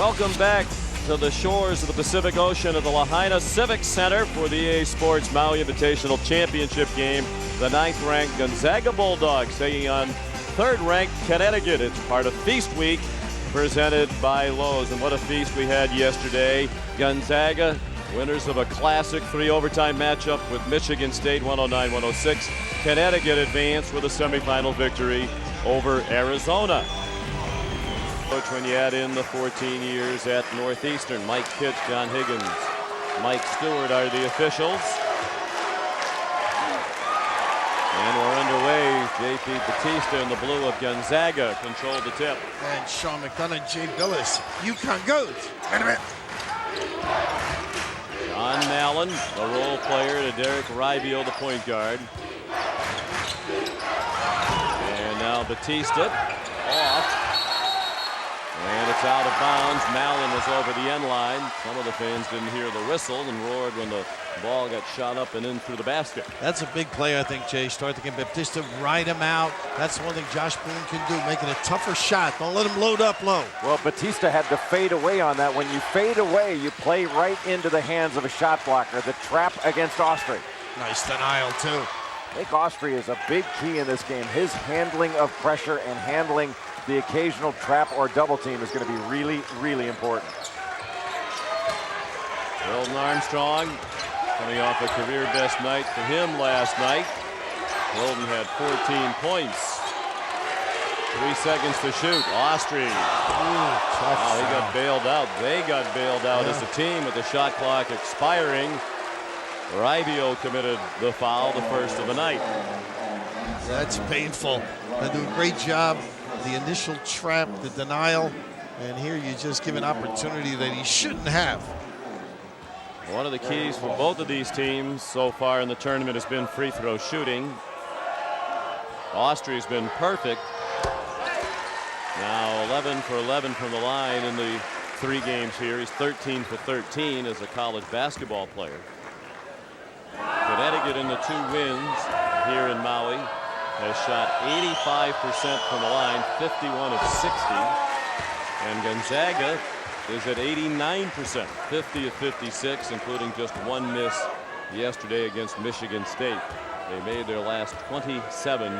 Welcome back to the shores of the Pacific Ocean at the Lahaina Civic Center for the EA Sports Maui Invitational Championship game. The 9th-ranked Gonzaga Bulldogs taking on 3rd-ranked Connecticut. It's part of Feast Week presented by Lowe's. And what a feast we had yesterday. Gonzaga, winners of a classic 3-overtime matchup with Michigan State, 109-106. Connecticut advanced with a semifinal victory over Arizona. When you add in the 14 years at Northeastern, Mike Kitch, John Higgins, Mike Stewart are the officials. And we're underway. J.P. Batista in the blue of Gonzaga controlled the tip. And Sean McDonough, Jay Billis, UConn goes. Wait a minute. John Mallon, the role player, to Derek Ribio, the point guard. And now Batista off. And it's out of bounds. Mallon was over the end line. Some of the fans didn't hear the whistle and roared when the ball got shot up and in through the basket. That's a big play, I think, Jay. Start to get Batista, ride him out. That's one thing Josh Boone can do, making a tougher shot. Don't let him load up low. Well, Batista had to fade away on that. When you fade away, you play right into the hands of a shot blocker. The trap against Austri. Nice denial, too. I think Austri is a big key in this game. His handling of pressure and handling the occasional trap or double team is going to be really, really important. Hilton Armstrong coming off a career best night for him last night. Hilton had 14 points. 3 seconds to shoot. Austri. Oh, he got bailed out. They got bailed out as a team with the shot clock expiring. Ribio committed the foul, the first of the night. That's painful. They do a great job. The initial trap, the denial, and here you just give an opportunity that he shouldn't have. One of the keys for both of these teams so far in the tournament has been free throw shooting. Austri's been perfect. Now 11 for 11 from the line in the 3 games here. He's 13 for 13 as a college basketball player. Connecticut in the 2 wins here in Maui has shot 85% from the line, 51 of 60. And Gonzaga is at 89%, 50 of 56, including just 1 miss yesterday against Michigan State. They made their last 27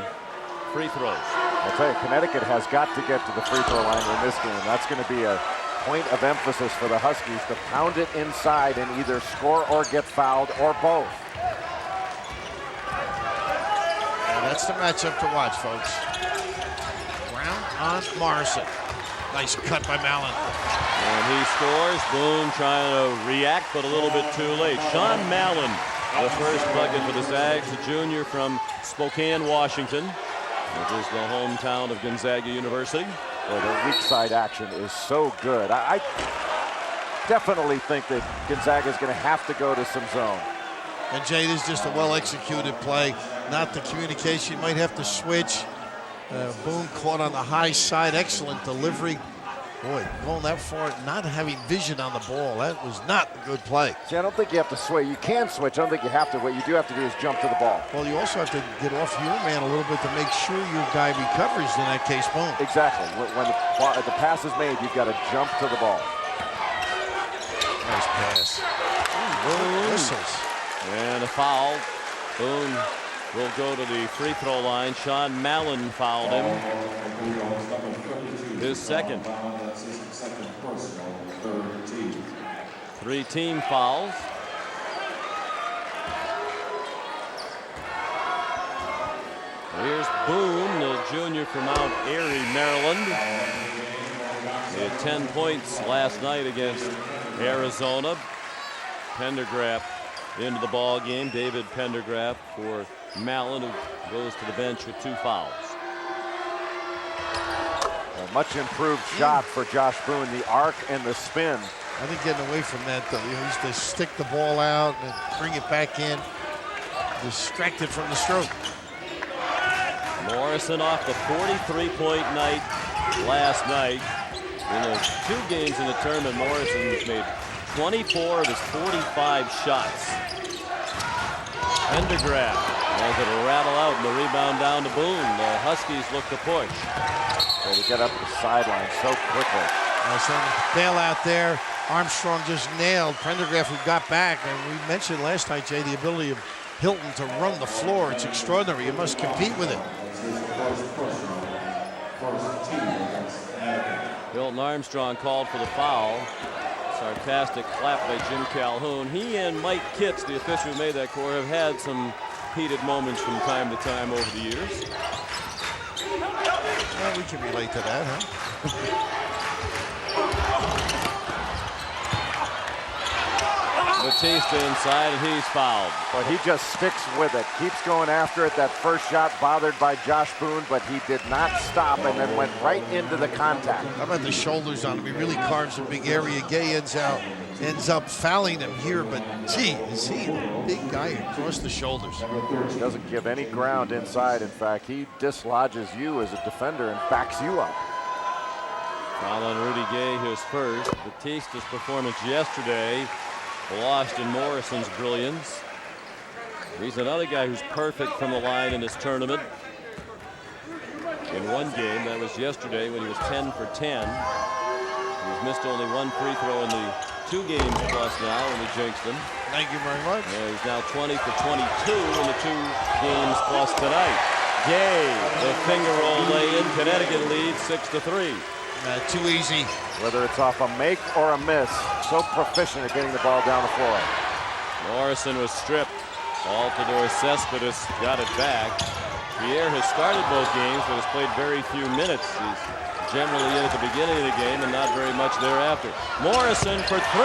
free throws. I'll tell you, Connecticut has got to get to the free throw line in this game. That's going to be a point of emphasis for the Huskies, to pound it inside and either score or get fouled or both. That's the matchup to watch, folks. Brown on Morrison. Nice cut by Mallon. And he scores. Boone trying to react, but a little bit too late. Sean Mallon, the first bucket for the Zags, a junior from Spokane, Washington, which is the hometown of Gonzaga University. Well, the weak side action is so good. I definitely think that Gonzaga is going to have to go to some zone. And Jay, this is just a well-executed play. Not the communication. You might have to switch. Boone caught on the high side. Excellent delivery. Boy, going that far, not having vision on the ball. That was not a good play. See, I don't think you have to sway. You can switch. I don't think you have to. What you do have to do is jump to the ball. Well, you also have to get off your man a little bit to make sure your guy recovers, in that case, Boone. Exactly. When the pass is made, you've got to jump to the ball. Nice pass. Ooh, whistles. And a foul. Boone will go to the free throw line. Sean Mallon fouled him. His second. 3 team fouls. Here's Boone, the junior from Mount Airy, Maryland. He had 10 points last night against Arizona. Pendergraft into the ball game. David Pendergraft for Mallon, who goes to the bench with 2 fouls. A much improved shot for Josh Boone, the arc and the spin. I think getting away from that, though, he used to stick the ball out and bring it back in, distracted from the stroke. Morrison off the 43-point night last night. In the 2 games in the tournament, Morrison has made 24 of his 45 shots. Pendergraft as it'll rattle out, and the rebound down to Boone. The Huskies look to push. Well, to get up the sideline so quickly. So bailout there. Armstrong just nailed Prendergast, who got back. And we mentioned last night, Jay, the ability of Hilton to run the floor. It's extraordinary. You must compete with it. Hilton Armstrong called for the foul. Sarcastic clap by Jim Calhoun. He and Mike Kitts, the official who made that call, have had some heated moments from time to time over the years. Well, we can relate to that, huh? Batista inside, and he's fouled. But he just sticks with it, keeps going after it. That first shot bothered by Josh Boone, but he did not stop and then went right into the contact. How about the shoulders on him? He really carves a big area. Gay ends up fouling him here, but gee, is he a big guy across the shoulders? He doesn't give any ground inside. In fact, he dislodges you as a defender and backs you up. Foul on Rudy Gay, his first. Batista's performance yesterday lost in Morrison's brilliance. He's another guy who's perfect from the line in this tournament. In one game, that was yesterday when he was 10 for 10. He's missed only one free throw in the 2 games plus now when we jinxed him. Thank you very much. He's now 20 for 22 in the 2 games plus tonight. Gay, the finger roll lay-in. Connecticut leads 6-3. Too easy. Whether it's off a make or a miss, so proficient at getting the ball down the floor. Morrison was stripped. Altidore Cespedes got it back. Pierre has started both games, but has played very few minutes. He's generally in at the beginning of the game and not very much thereafter. Morrison for 3.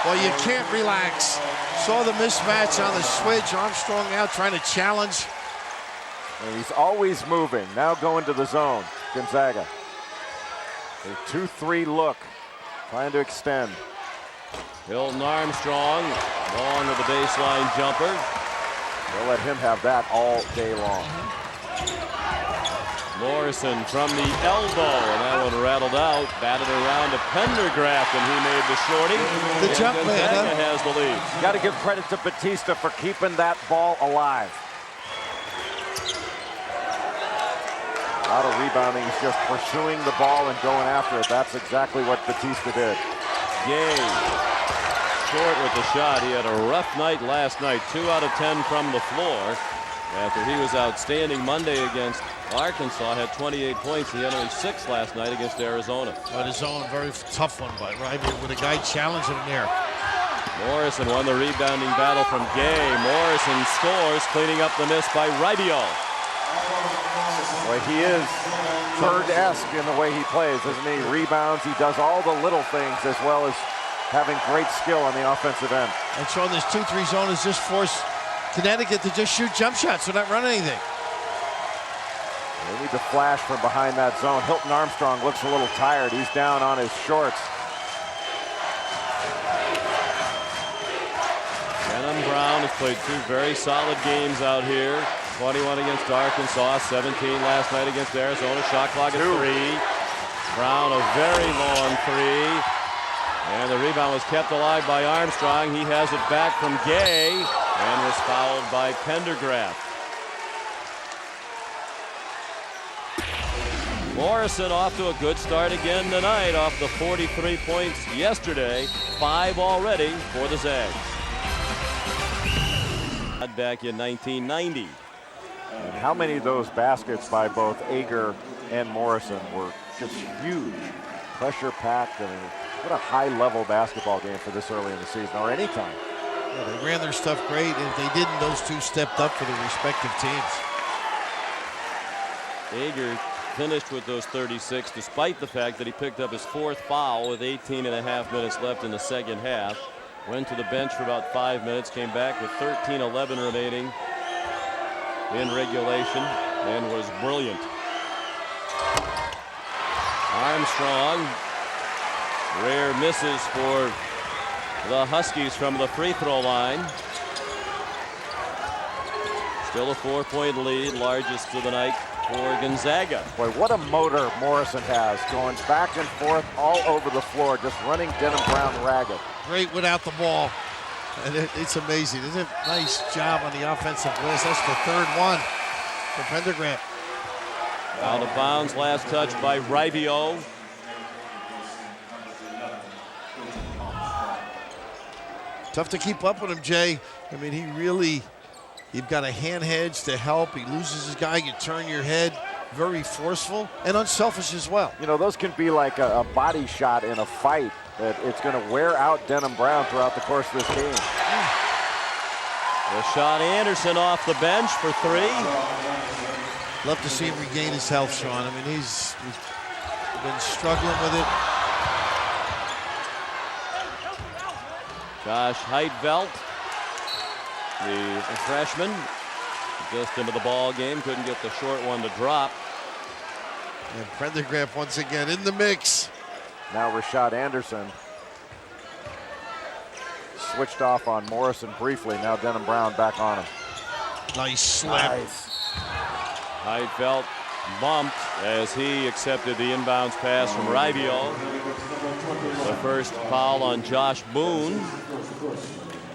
Well, you can't relax. Saw the mismatch on the switch. Armstrong now trying to challenge. And he's always moving. Now going to the zone. Gonzaga. A 2-3 look, trying to extend. Hilton Armstrong, long with the baseline jumper. They'll let him have that all day long. Morrison from the elbow, and that one rattled out, batted around to Pendergraft, and he made the shorty. The jump man has the lead. Got to give credit to Batista for keeping that ball alive. A lot of rebounding. He's just pursuing the ball and going after it. That's exactly what Batista did. Gay short with the shot. He had a rough night last night. 2 out of 10 from the floor. After he was outstanding Monday against Arkansas, had 28 points. He had only 6 last night against Arizona. But his own very tough one by Ryby with a guy challenging him there. Morrison won the rebounding battle from Gay. Morrison scores, cleaning up the miss by Rybio. Boy, he is Bird-esque in the way he plays, isn't he? Rebounds, he does all the little things as well as having great skill on the offensive end. And showing this 2-3 zone has just forced Connecticut to just shoot jump shots, so not run anything. They need to flash from behind that zone. Hilton Armstrong looks a little tired. He's down on his shorts. Shannon Brown has played 2 very solid games out here. 21 against Arkansas, 17 last night against Arizona. Shot clock at 3. Brown a very long 3. And the rebound was kept alive by Armstrong. He has it back from Gay and was fouled by Pendergraft. Morrison off to a good start again tonight, off the 43 points yesterday. 5 already for the Zags. Back in 1990. And how many of those baskets by both Ager and Morrison were just huge, pressure-packed, and what a high-level basketball game for this early in the season, or any time. Yeah, they ran their stuff great, and if they didn't, those 2 stepped up for their respective teams. Ager finished with those 36, despite the fact that he picked up his 4th foul with 18.5 minutes left in the second half. Went to the bench for about 5 minutes, came back with 13:11 remaining in regulation, and was brilliant. Armstrong, rare misses for the Huskies from the free throw line. Still a 4-point lead, largest of the night for Gonzaga. Boy, what a motor Morrison has, going back and forth all over the floor, just running Denham Brown ragged. Great without the ball. And it's amazing. Isn't it? Nice job on the offensive glass. That's the 3rd one for Pendergraft. Out of bounds, last touch by Rybio. Tough to keep up with him, Jay. I mean, you've got a hand hedge to help. He loses his guy, you turn your head. Very forceful and unselfish as well. You know, those can be like a body shot in a fight that it's going to wear out Denham Brown throughout the course of this game. Rashad Anderson off the bench for 3. Love to see him regain his health, Sean. I mean, he's been struggling with it. Josh Heidfeld, the freshman, just into the ball game, couldn't get the short one to drop. And Prendergast once again in the mix. Now Rashad Anderson switched off on Morrison briefly. Now Denham Brown back on him. Nice slap. Nice. Heidfeld bumped as he accepted the inbounds pass from Rivio. The first foul on Josh Boone.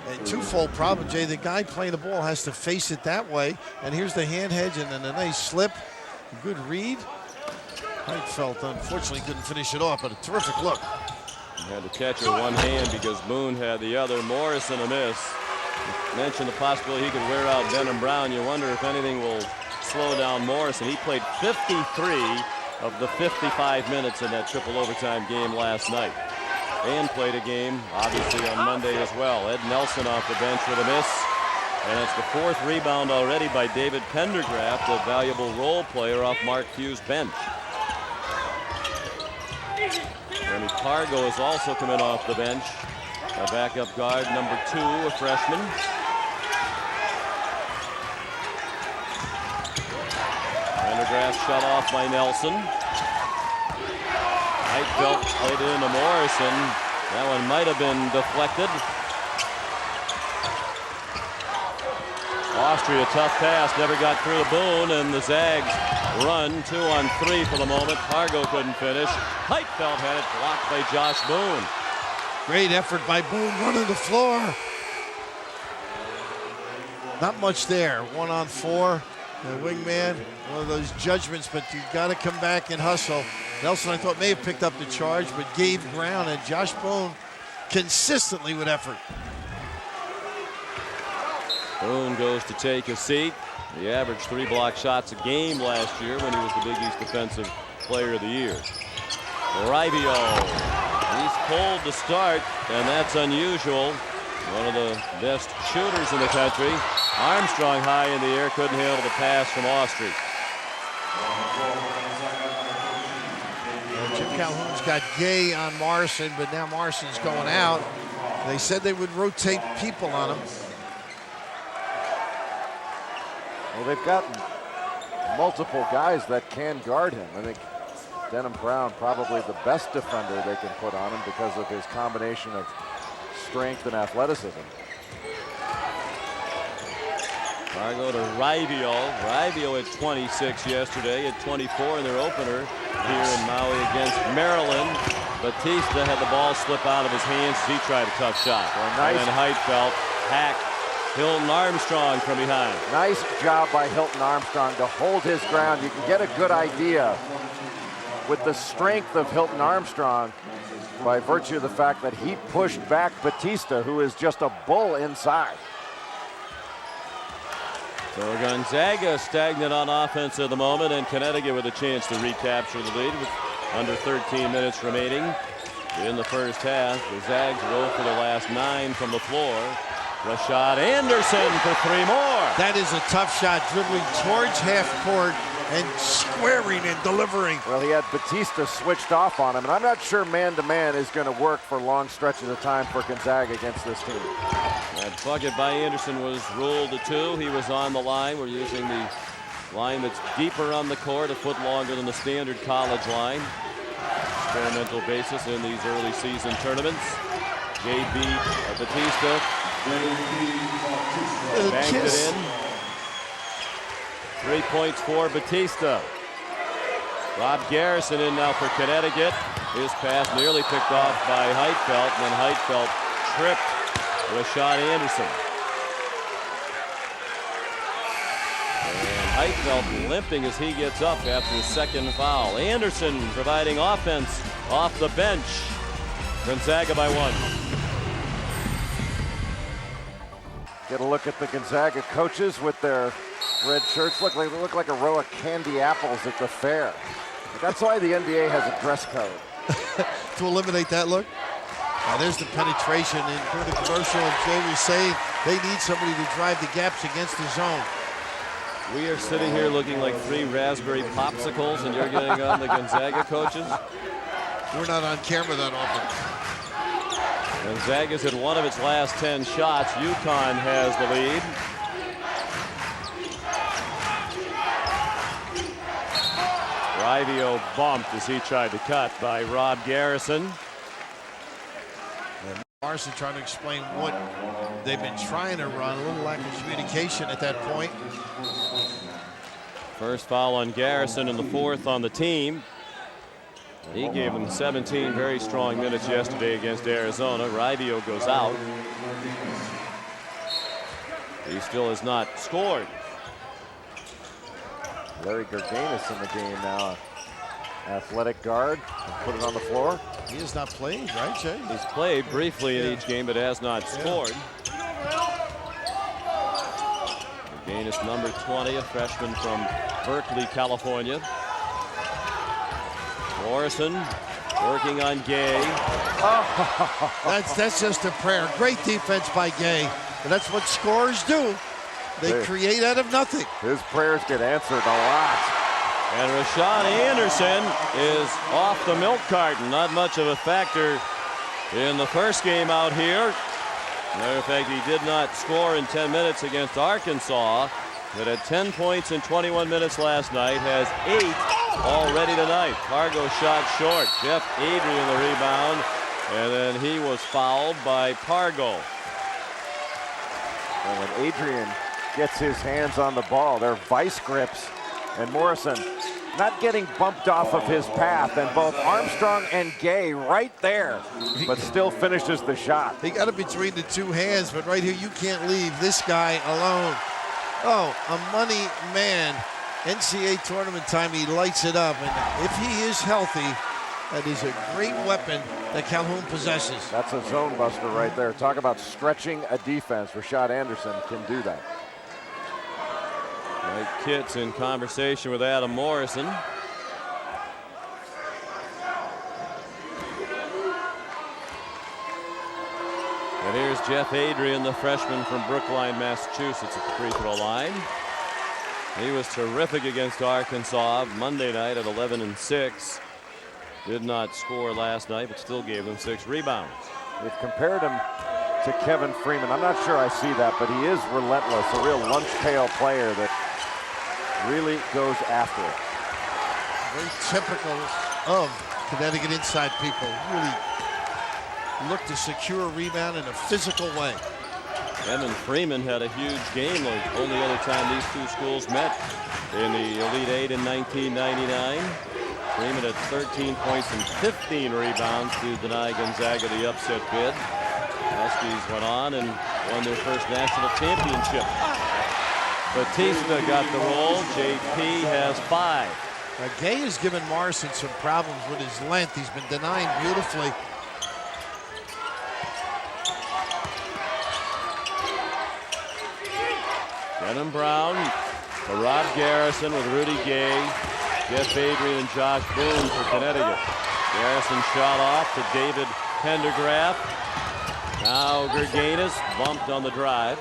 A twofold problem, Jay. The guy playing the ball has to face it that way. And here's the hand hedge and then a nice slip. A good read. Heidfeld unfortunately couldn't finish it off, but a terrific look. He had the catcher one hand because Boone had the other. Morrison a miss. Mentioned the possibility he could wear out Denham Brown. You wonder if anything will slow down Morrison. He played 53 of the 55 minutes in that triple overtime game last night. And played a game, obviously, on Monday as well. Ed Nelson off the bench with a miss. And it's the 4th rebound already by David Pendergraft, a valuable role player off Mark Few's bench. Jeremy Cargo has also come in off the bench. A backup guard, number 2, a freshman. Pendergraft shut off by Nelson. Heidfeld played it into Morrison. That one might have been deflected. Austria, tough pass, never got through to Boone, and the Zags run 2 on 3 for the moment. Cargo couldn't finish. Heidfeld had it blocked by Josh Boone. Great effort by Boone running the floor. Not much there. 1 on 4. The wingman, one of those judgments, but you've got to come back and hustle. Nelson, I thought, may have picked up the charge, but gave ground, and Josh Boone consistently with effort. Boone goes to take a seat. He averaged 3 block shots a game last year when he was the Big East Defensive Player of the Year. Rivio, he's pulled to start, and that's unusual. One of the best shooters in the country. Armstrong high in the air, couldn't handle the pass from Austria. Jim Calhoun's got Gay on Morrison, but now Morrison's going out. They said they would rotate people on him. Well, they've got multiple guys that can guard him. I think Denham Brown probably the best defender they can put on him because of his combination of strength and athleticism. Cargo to Rivio. Rivio at 26 yesterday, at 24 in their opener here in Maui against Maryland. Batista had the ball slip out of his hands as he tried a tough shot. Well, nice. And then Heidfeld hacked Hilton Armstrong from behind. Nice job by Hilton Armstrong to hold his ground. You can get a good idea with the strength of Hilton Armstrong by virtue of the fact that he pushed back Batista, who is just a bull inside. So Gonzaga stagnant on offense at the moment, and Connecticut with a chance to recapture the lead with under 13 minutes remaining in the first half. The Zags roll for the last 9 from the floor. Rashad Anderson for 3 more. That is a tough shot, dribbling towards half court and squaring and delivering. Well, he had Batista switched off on him, and I'm not sure man-to-man is going to work for long stretches of time for Gonzaga against this team. That bucket by Anderson was ruled a 2. He was on the line. We're using the line that's deeper on the court, a foot longer than the standard college line. Experimental basis in these early season tournaments. JB Batista banked it in. 3 points for Batista. Rob Garrison in now for Connecticut. His pass nearly picked off by Heidfeld, and then Heidfeld tripped Rashad Anderson. And Heidfeld limping as he gets up after the second foul. Anderson providing offense off the bench. Gonzaga by 1. Get a look at the Gonzaga coaches with their red shirts. Look like a row of candy apples at the fair. That's why the NBA has a dress code. To eliminate that look. Now there's the penetration, and during the commercial, Jay was saying they need somebody to drive the gaps against the zone. We are sitting here looking like 3 raspberry popsicles, and you're getting on the Gonzaga coaches. We're not on camera that often. Gonzaga's hit one of its last 10 shots. UConn has the lead. Rivio bumped as he tried to cut by Rob Garrison. And Marson trying to explain what they've been trying to run. A little lack of communication at that point. First foul on Garrison and the 4th on the team. He gave them 17 very strong minutes yesterday against Arizona. Rivio goes out. He still has not scored. Larry Gerganis in the game now. Athletic guard. Put it on the floor. He has not played, right, Jay? He's played briefly in each game, but has not scored. Gerganis, number 20, a freshman from Berkeley, California. Morrison working on Gay. Oh. That's just a prayer. Great defense by Gay. But that's what scorers do. They create out of nothing. His prayers get answered a lot. And Rashawn Anderson is off the milk carton. Not much of a factor in the first game out here. Matter of fact, he did not score in 10 minutes against Arkansas. But had 10 points in 21 minutes last night, has 8 already tonight. Pargo shot short. Jeff Adrian the rebound, and then he was fouled by Pargo. And when Adrian gets his hands on the ball, they're vice grips, and Morrison not getting bumped off of his path, and both Armstrong and Gay right there, but still finishes the shot. He got it between the 2 hands, but right here you can't leave this guy alone. Oh, a money man. NCAA tournament time, he lights it up, and if he is healthy, that is a great weapon that Calhoun possesses. That's a zone buster right there. Talk about stretching a defense. Rashad Anderson can do that. Mike Kitt's in conversation with Adam Morrison. And here's Jeff Adrian, the freshman from Brookline, Massachusetts, at the free throw line. He was terrific against Arkansas Monday night at 11-6. Did not score last night, but still gave them 6 rebounds. They've compared him to Kevin Freeman. I'm not sure I see that, but he is relentless, a real lunch pail player that really goes after it. Very typical of Connecticut inside people. Really look to secure a rebound in a physical way. Kevin Freeman had a huge game. The only other time these 2 schools met in the Elite 8 in 1999. Freeman had 13 points and 15 rebounds to deny Gonzaga the upset bid. Huskies went on and won their first national championship. Batista got the roll. JP has 5. Gay has given Morrison some problems with his length. He's been denying beautifully. Denham Brown to Rob Garrison with Rudy Gay, Jeff Adrian, and Josh Boone for Connecticut. Garrison shot off to David Pendergraft. Now Gerganis bumped on the drive.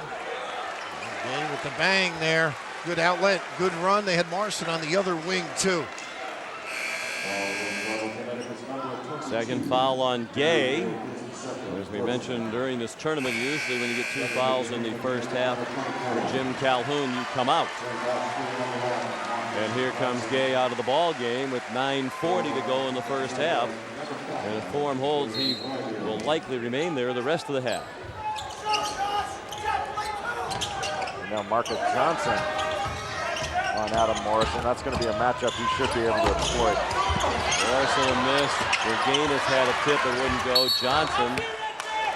Gay with the bang there. Good outlet, good run. They had Morrison on the other wing too. Second foul on Gay. As we mentioned during this tournament, usually when you get 2 fouls in the first half for Jim Calhoun, you come out. And here comes Gay out of the ball game with 9:40 to go in the first half. And if form holds, he will likely remain there the rest of the half. And now Marcus Johnson on Adam Morrison. That's going to be a matchup he should be able to exploit. Morrison missed. Gerganis had a tip that wouldn't go. Johnson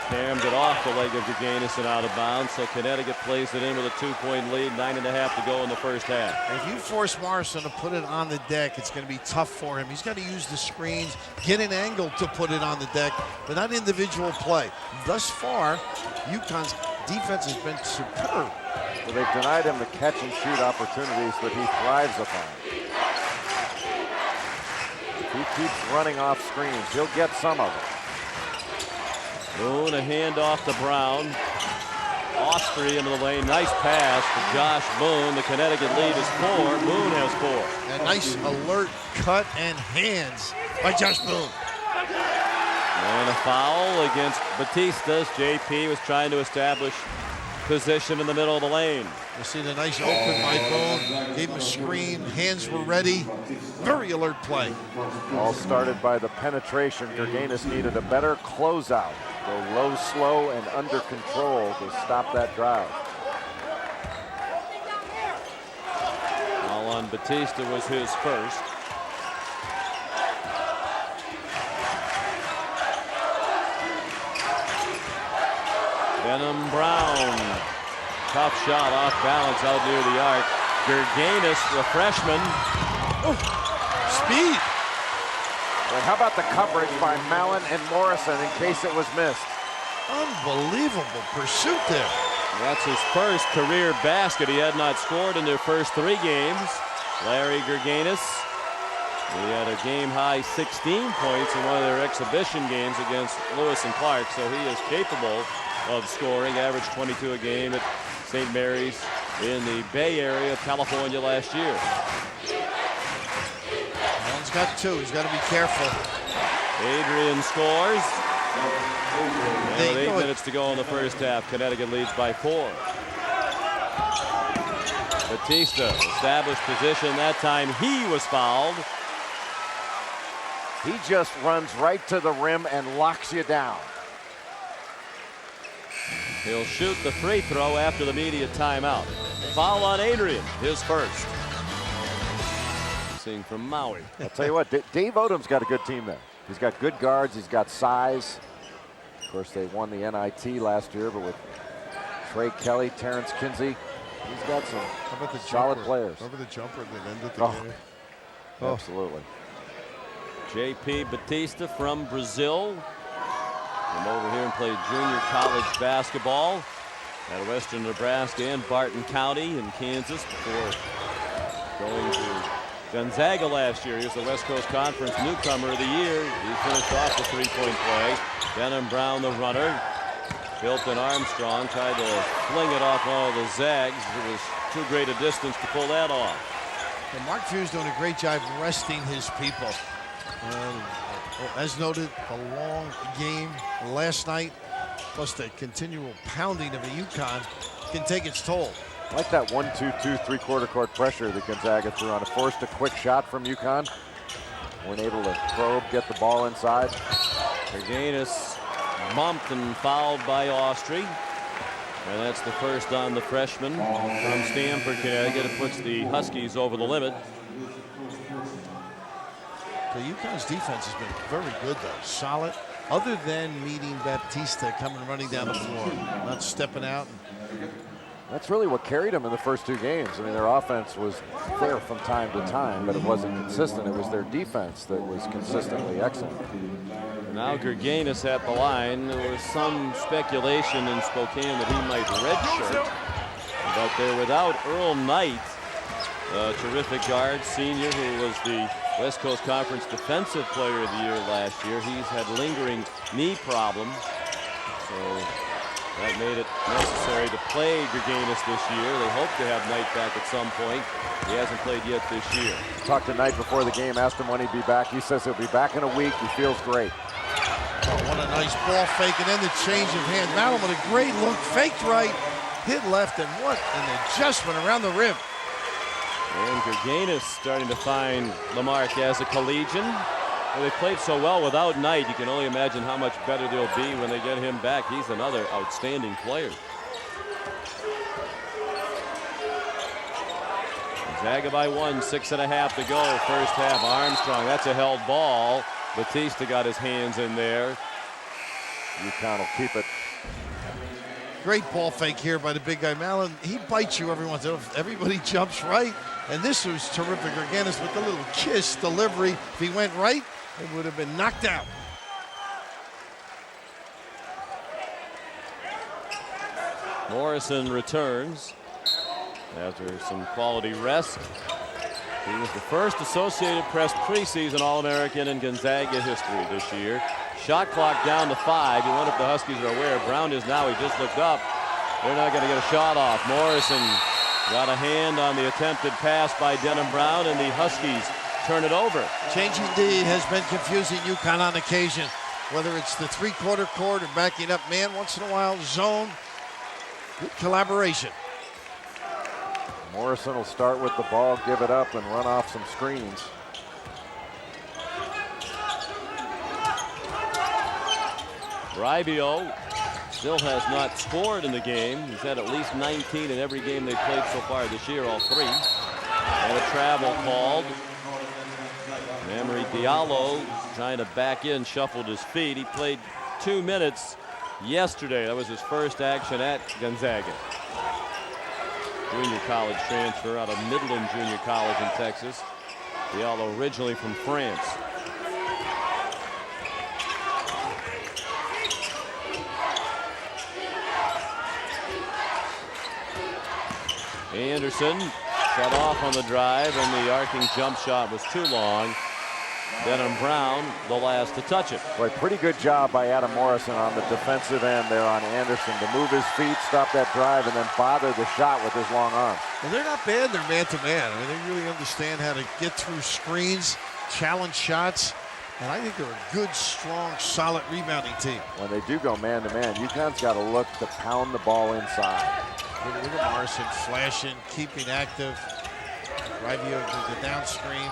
cammed it off the leg of Gerganis and out of bounds. So Connecticut plays it in with a 2-point lead. 9.5 to go in the first half. If you force Morrison to put it on the deck, it's going to be tough for him. He's got to use the screens, get an angle to put it on the deck, but not individual play. Thus far, UConn's defense has been superb. Well, they've denied him the catch and shoot opportunities that he thrives upon. If he keeps running off screens, he'll get some of it. Boone, a handoff to Brown. Austria into the lane. Nice pass to Josh Boone. The Connecticut lead is 4. Boone has 4. A nice alert cut and hands by Josh Boone. And a foul against Batistas. JP was trying to establish position in the middle of the lane. You see the nice open by Boone. Gave him a screen. Hands were ready. Very alert play. All started by the penetration. Gerganis needed a better closeout. Go low, slow, and under control to stop that drive. All on Batista was his first. Denham Brown. Tough shot off balance out near the arc. Gerganis, the freshman. Oh, speed. And how about the coverage by Mallon and Morrison in case it was missed? Unbelievable pursuit there. That's his first career basket. He had not scored in their first 3 games. Larry Gerganis. He had a game-high 16 points in one of their exhibition games against Lewis and Clark, so he is capable of scoring. Averaged 22 a game at St. Mary's in the Bay Area of California last year. Allen's got 2. He's got to be careful. Adrian scores. And with 8 go minutes to go in the first half, Connecticut leads by 4. Batista established position. That time he was fouled. He just runs right to the rim and locks you down. He'll shoot the free throw after the immediate timeout. Foul on Adrian, his first. Seeing from Maui. I'll tell you what, Dave Odom's got a good team there. He's got good guards, he's got size. Of course, they won the NIT last year, but with Trey Kelly, Terrence Kinsey, he's got some solid players. Remember the jumper that ended the game? Oh. Absolutely. JP Batista from Brazil. Came over here and played junior college basketball at Western Nebraska and Barton County in Kansas before going to Gonzaga last year. He was the West Coast Conference Newcomer of the Year. He finished off the 3-point play. Denham Brown, the runner. Hilton Armstrong tried to fling it off one of the zags. It was too great a distance to pull that off. And Mark Few's doing a great job resting his people. As noted, a long game last night, plus the continual pounding of a UConn can take its toll. I like that 1-2-2 3/4 court pressure that Gonzaga threw on. Forced a quick shot from UConn. Weren't able to probe, get the ball inside. Gerganis bumped and fouled by Austria. And that's the first on the freshman from Stamford, Connecticut. It puts the Huskies over the limit. So UConn's defense has been very good, though. Solid. Other than meeting Baptista coming running down the floor, not stepping out. That's really what carried them in the first 2 games. I mean, their offense was there from time to time, but it wasn't consistent. It was their defense that was consistently excellent. Now Gerganis at the line. There was some speculation in Spokane that he might redshirt, but they're without Earl Knight, a terrific guard, senior, who was the West Coast Conference Defensive Player of the Year last year. He's had lingering knee problems, so that made it necessary to play Gerganis this year. They hope to have Knight back at some point. He hasn't played yet this year. Talked to Knight before the game, asked him when he'd be back. He says he'll be back in a week. He feels great. Oh, what a nice ball fake, and then the change of hands. Mallon with a great look, faked right, hit left, and what an adjustment around the rim. And Gerganis starting to find Lamarck as a collegian. Well, they played so well without Knight. You can only imagine how much better they'll be when they get him back. He's another outstanding player. Gonzaga by 1, 6.5 to go. First half. Armstrong, that's a held ball. Batista got his hands in there. UConn will keep it. Great ball fake here by the big guy Mallon. He bites you every once in a while. Everybody jumps right. And this was terrific. Gerganis with the little kiss delivery. If he went right, it would have been knocked out. Morrison returns after some quality rest. He was the first Associated Press preseason All-American in Gonzaga history this year. Shot clock down to 5. You wonder if the Huskies are aware. Brown is now. He just looked up. They're not going to get a shot off. Morrison got a hand on the attempted pass by Denham Brown, and the Huskies turn it over. Changing D has been confusing UConn on occasion, whether it's the three-quarter court or backing up man once in a while, zone. Good collaboration. Morrison will start with the ball, give it up, and run off some screens. Ribio still has not scored in the game. He's had at least 19 in every game they've played so far this year, all 3. And a travel called. Emery Diallo trying to back in, shuffled his feet. He played 2 minutes yesterday. That was his first action at Gonzaga. Junior college transfer out of Midland Junior College in Texas. Diallo originally from France. Anderson shut off on the drive, and the arcing jump shot was too long. Denham Brown, the last to touch it. Boy, pretty good job by Adam Morrison on the defensive end there on Anderson to move his feet, stop that drive, and then bother the shot with his long arm. Well, they're not bad. They're man-to-man. I mean, they really understand how to get through screens, challenge shots, and I think they're a good, strong, solid rebounding team. When they do go man-to-man, UConn's got to look to pound the ball inside. Look at Morrison flashing, keeping active. Ribio did the down screen.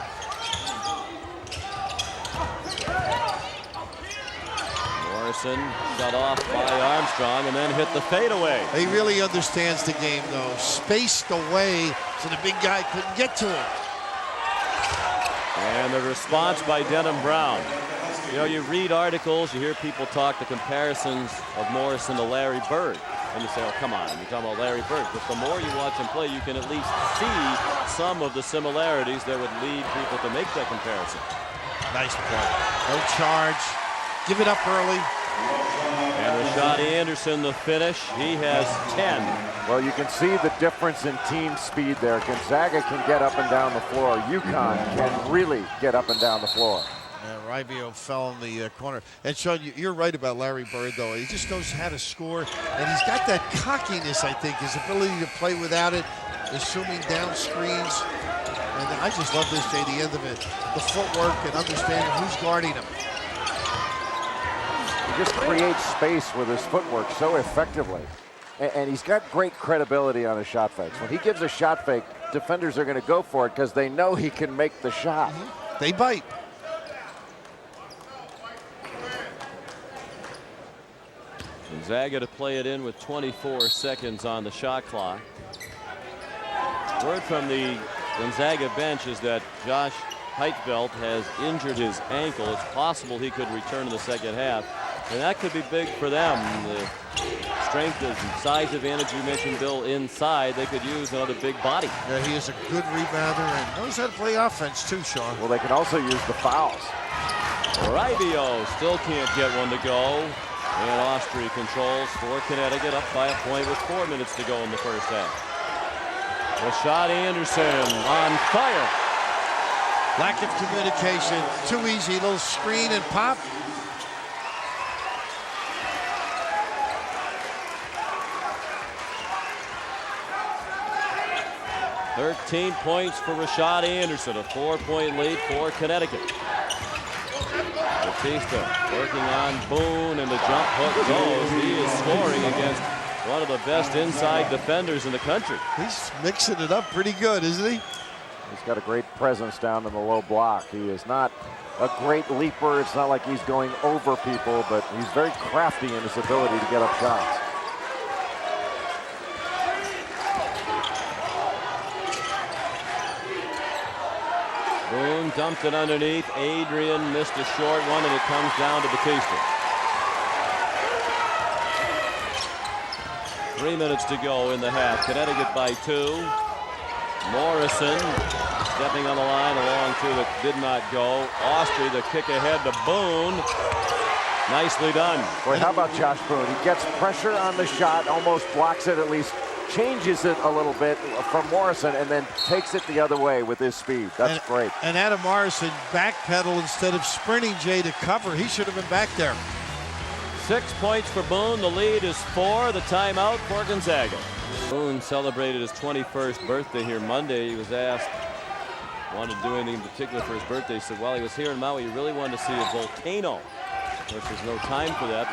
Morrison shut off by Armstrong and then hit the fadeaway. He really understands the game, though. Spaced away so the big guy couldn't get to him. And the response by Denham Brown. You know, you read articles, you hear people talk the comparisons of Morrison to Larry Bird. And you say, oh, come on, you're talking about Larry Bird. But the more you watch him play, you can at least see some of the similarities that would lead people to make that comparison. Nice play. No charge. Give it up early. And Rashad Anderson, the finish. He has 10. Well, you can see the difference in team speed there. Gonzaga can get up and down the floor. UConn can really get up and down the floor. Ribio fell in the corner. And Sean, you're right about Larry Bird, though. He just knows how to score. And he's got that cockiness, I think, his ability to play without it, assuming down screens. And I just love this, Jay, the end of it. The footwork and understanding who's guarding him. He just creates space with his footwork so effectively. And he's got great credibility on his shot fakes. When he gives a shot fake, defenders are going to go for it because they know he can make the shot. They bite. Gonzaga to play it in with 24 seconds on the shot clock. Word from the Gonzaga bench is that Josh Heitfeld has injured his ankle. It's possible he could return in the second half, and that could be big for them. The strength and size advantage you mentioned, Bill, inside. They could use another big body. Yeah, he is a good rebounder and knows how to play offense too, Sean. Well, they can also use the fouls. Ribio still can't get one to go. And Austria controls for Connecticut, up by a point with 4 minutes to go in the first half. Rashad Anderson on fire. Lack of communication. Too easy. Little screen and pop. "13 points for Rashad Anderson, a 4-point lead for Connecticut. Batista working on Boone, and the jump hook goes. He is scoring against one of the best inside defenders in the country. He's mixing it up pretty good, isn't he? He's got a great presence down in the low block. He is not a great leaper. It's not like he's going over people, but he's very crafty in his ability to get up shots. Boone dumped it underneath. Adrian missed a short one, and it comes down to Batista. 3 minutes to go in the half. Connecticut by 2. Morrison stepping on the line, along two that did not go. Austria the kick ahead to Boone. Nicely done. Boy, how about Josh Boone? He gets pressure on the shot, almost blocks it, at least changes it a little bit from Morrison, and then takes it the other way with his speed. That's great. And Adam Morrison backpedaled instead of sprinting, Jay, to cover. He should have been back there. 6 points for Boone. The lead is 4. The timeout for Gonzaga. Boone celebrated his 21st birthday here Monday. He was asked, wanted to do anything in particular for his birthday. He said, well, he was here in Maui. He really wanted to see a volcano. Of course, there's no time for that.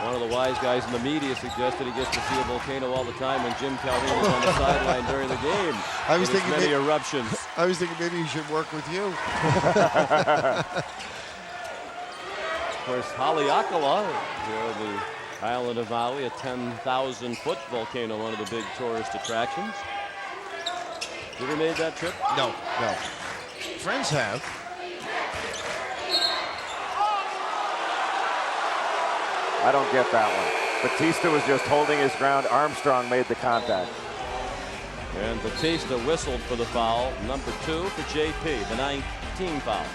One of the wise guys in the media suggested he gets to see a volcano all the time when Jim Calhoun was on the sideline during the game. I was thinking many maybe, eruptions. I was thinking maybe he should work with you. Of course, Haleakala, the island of Maui, a 10,000-foot volcano, one of the big tourist attractions. You ever made that trip? No. Friends have. I don't get that one. Batista was just holding his ground. Armstrong made the contact. And Batista whistled for the foul. Number 2 for JP, the 19 foul.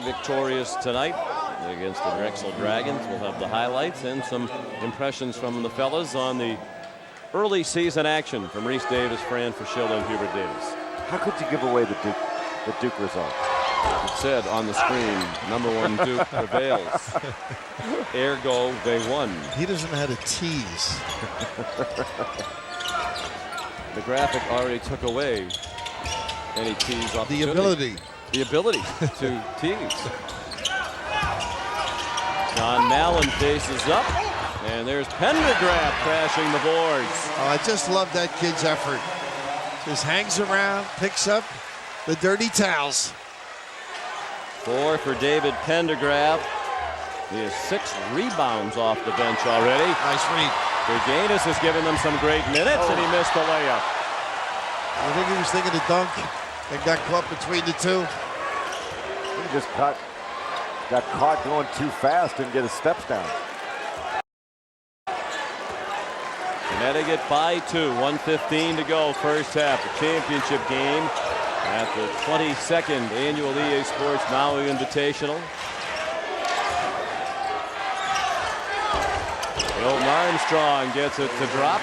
Victorious tonight against the Drexel Dragons. We'll have the highlights and some impressions from the fellas on the early season action from Reese Davis, Fran Fraschilla, and Hubert Davis. How could you give away the Duke result? It said on the screen, number 1 Duke prevails. Ergo, they won. He doesn't know how to tease. The graphic already took away any tease opportunity. The ability to tease. John Mallon faces up, and there's Pendergraft crashing the boards. Oh, I just love that kid's effort. Just hangs around, picks up the dirty towels. 4 for David Pendergraft. He has 6 rebounds off the bench already. Nice read. Berganis has given them some great minutes, and he missed the layup. I think he was thinking of dunk and got caught between the two. He just got caught going too fast and get his steps down. Connecticut by 2, 1:15 to go, first half. The championship game at the 22nd annual EA Sports Maui Invitational. Hilton Armstrong gets it to drop.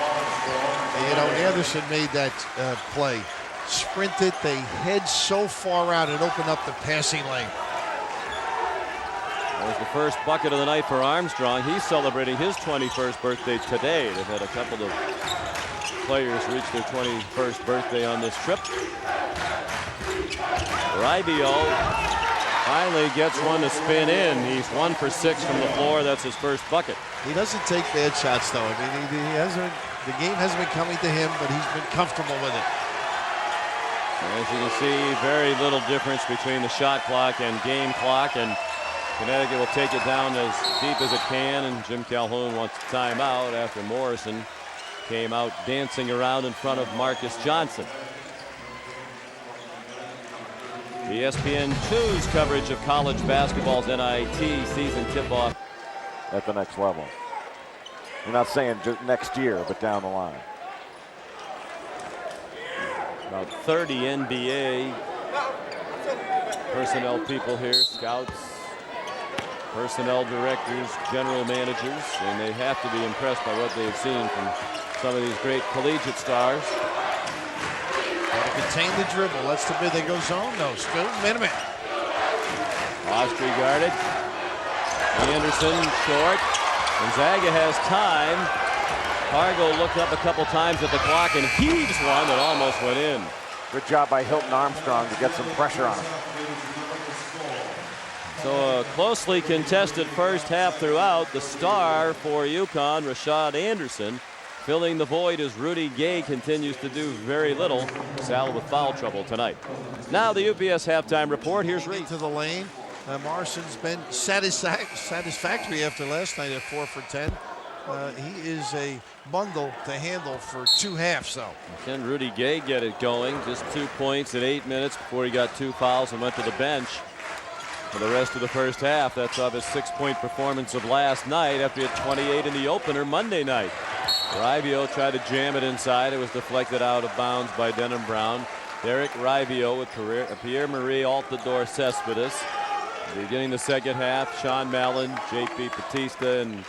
You know, Anderson made that play. Sprinted, they head so far out and opened up the passing lane. That was the first bucket of the night for Armstrong. He's celebrating his 21st birthday today. They've had a couple of players reach their 21st birthday on this trip. Ribio finally gets one to spin in. He's 1 for 6 from the floor. That's his first bucket. He doesn't take bad shots, though. I mean, he hasn't. The game hasn't been coming to him, but he's been comfortable with it. As you can see, very little difference between the shot clock and game clock, and Connecticut will take it down as deep as it can, and Jim Calhoun wants a timeout after Morrison came out dancing around in front of Marcus Johnson. ESPN2's coverage of college basketball's NIT season tip-off At the next level. You're not saying just next year, but down the line. About 30 NBA personnel people here, scouts, personnel directors, general managers, and they have to be impressed by what they've seen from some of these great collegiate stars. Got to contain the dribble. That's the bit. They go zone. No, still minimum. Austri guarded. Anderson short. Gonzaga has time. Fargo looked up a couple times at the clock and heaves one that almost went in. Good job by Hilton Armstrong to get some pressure on him. So a closely contested first half throughout. The star for UConn, Rashad Anderson, filling the void as Rudy Gay continues to do very little. Sal with foul trouble tonight. Now the UPS halftime report. Here's Reed. To the lane. Morrison's been satisfactory after last night at 4 for 10. He is a bundle to handle for 2 halves, though. Can Rudy Gay get it going? Just 2 points at 8 minutes before he got 2 fouls and went to the bench for the rest of the first half. That's off his 6-point performance of last night after he had 28 in the opener Monday night. Rivio tried to jam it inside. It was deflected out of bounds by Denham Brown. Derek Rivio with Pierre-Marie Altidore Cespedes. Beginning the second half, Sean Mallon, J.P. Batista, and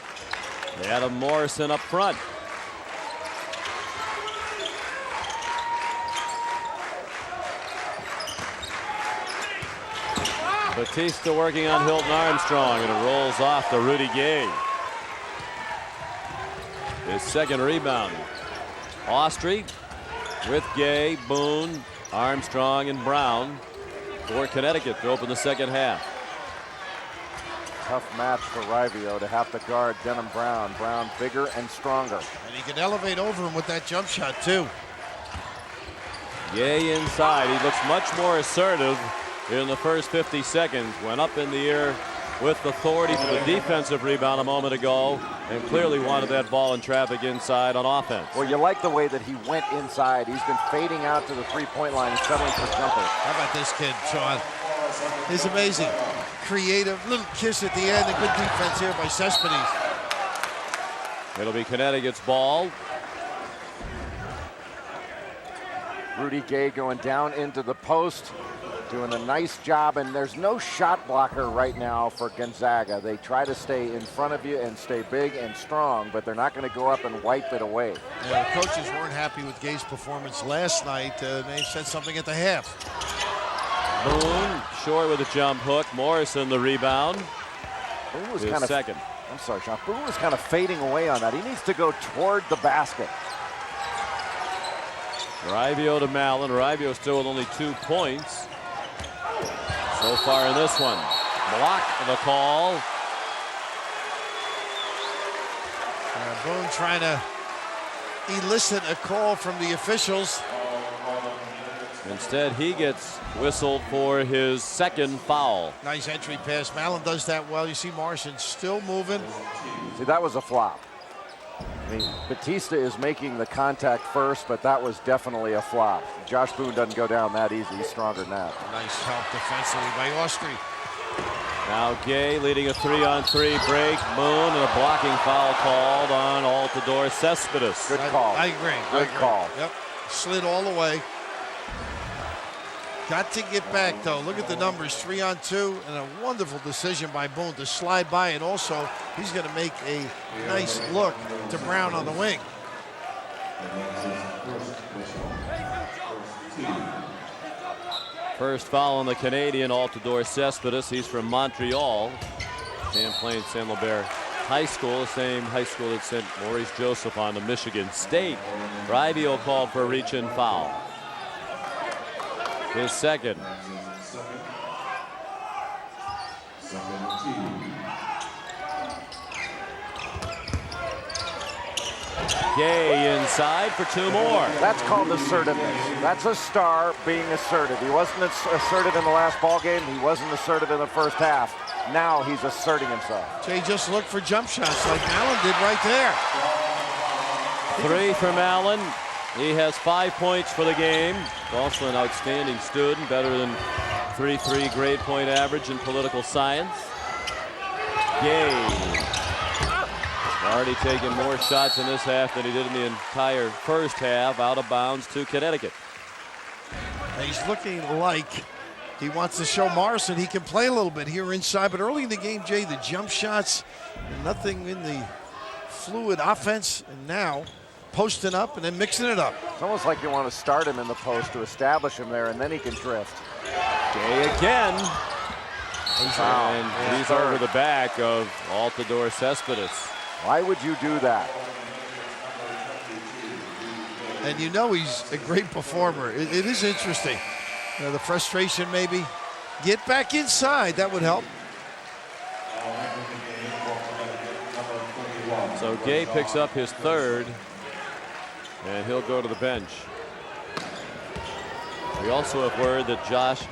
Adam Morrison up front. Batista working on Hilton Armstrong, and it rolls off to Rudy Gay. His second rebound. Austrie with Gay, Boone, Armstrong, and Brown for Connecticut to open the second half. Tough match for Rivio to have to guard Denham Brown. Brown bigger and stronger. And he can elevate over him with that jump shot, too. Gay inside. He looks much more assertive in the first 50 seconds. Went up in the air with authority for the defensive rebound a moment ago, and clearly wanted that ball in traffic inside on offense. Well, you like the way that he went inside. He's been fading out to the three-point line and settling for jumpers. How about this kid, Sean? He's amazing. Creative, little kiss at the end, a good defense here by Cespedes. It'll be Connecticut's ball. Rudy Gay going down into the post, doing a nice job, and there's no shot blocker right now for Gonzaga. They try to stay in front of you and stay big and strong, but they're not going to go up and wipe it away. Yeah, the coaches weren't happy with Gay's performance last night. They said something at the half. Boone short with a jump hook. Morrison the rebound. Boone was His kind of second. I'm sorry, Sean. Boone was kind of fading away on that. He needs to go toward the basket. Rivio to Mallon. Rivio still with only 2 points so far in this one. Block the call. Boone trying to elicit a call from the officials. Instead, he gets whistled for his second foul. Nice entry pass. Mallon does that well. You see Morrison still moving. See, that was a flop. I mean, Batista is making the contact first, but that was definitely a flop. Josh Boone doesn't go down that easy. He's stronger than that. Nice help defensively by Austrie. Now Gay leading a 3-on-3 break. Boone, and a blocking foul called on Altidore Cespedes. Good call. I agree. Good call. Yep. Slid all the way. Got to get back, though. Look at the numbers, 3-on-2, and a wonderful decision by Boone to slide by, and also he's going to make a nice look to Brown on the wing. First foul on the Canadian, Altidore Cespedes. He's from Montreal, Champlain Saint Lambert High School, the same high school that sent Maurice Joseph on to Michigan State. Rivio called for a reach-in foul. His second. Gay inside for 2 more. That's called assertiveness. That's a star being assertive. He wasn't assertive in the last ball game. He wasn't assertive in the first half. Now he's asserting himself. Jay just looked for jump shots like Mallon did right there. 3 for Mallon. He has 5 points for the game. Also an outstanding student, better than 3.3 grade point average in political science. Gay. Already taken more shots in this half than he did in the entire first half. Out of bounds to Connecticut. He's looking like he wants to show Morrison he can play a little bit here inside. But early in the game, Jay, the jump shots, nothing in the fluid offense. And now posting up and then mixing it up. It's almost like you want to start him in the post to establish him there, and then he can drift. Gay again. And he's over the back of Altidore Cespedes. Why would you do that? And you know he's a great performer. It is interesting. The frustration maybe. Get back inside. That would help. So Gay picks up his third, and he'll go to the bench. We also have word that Josh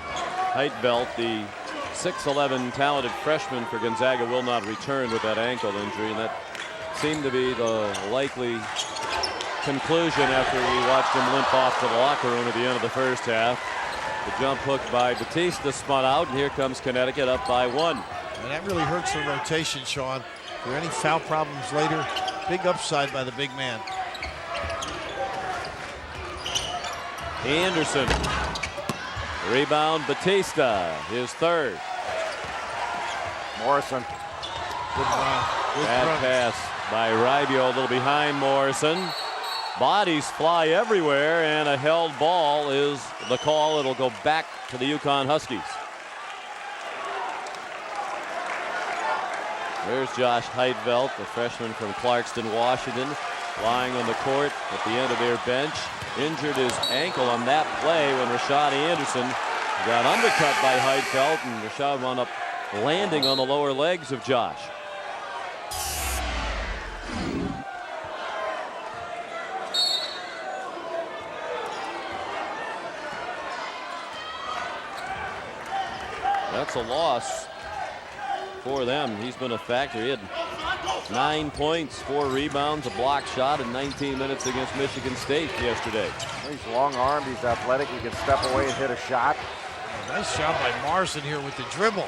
Heitbelt, the 6'11" talented freshman for Gonzaga, will not return with that ankle injury, and that seemed to be the likely conclusion after we watched him limp off to the locker room at the end of the first half. The jump hook by Batista spun out, and here comes Connecticut up by 1. And that really hurts the rotation, Sean. If there are any foul problems later, big upside by the big man. Anderson. Rebound Batista, his third. Morrison. Good run. Good Bad run. pass by Ribio, a little behind Morrison. Bodies fly everywhere, and a held ball is the call. It'll go back to the UConn Huskies. There's Josh Heidveld, the freshman from Clarkston, Washington, lying on the court at the end of their bench. Injured his ankle on that play when Rashad Anderson got undercut by Heidveld, and Rashad wound up landing on the lower legs of Josh. That's a loss for them. He's been a factor. He had 9 points, 4 rebounds, a block shot in 19 minutes against Michigan State yesterday. He's long-armed. He's athletic. He can step away and hit a shot. Nice job by Morrison here with the dribble.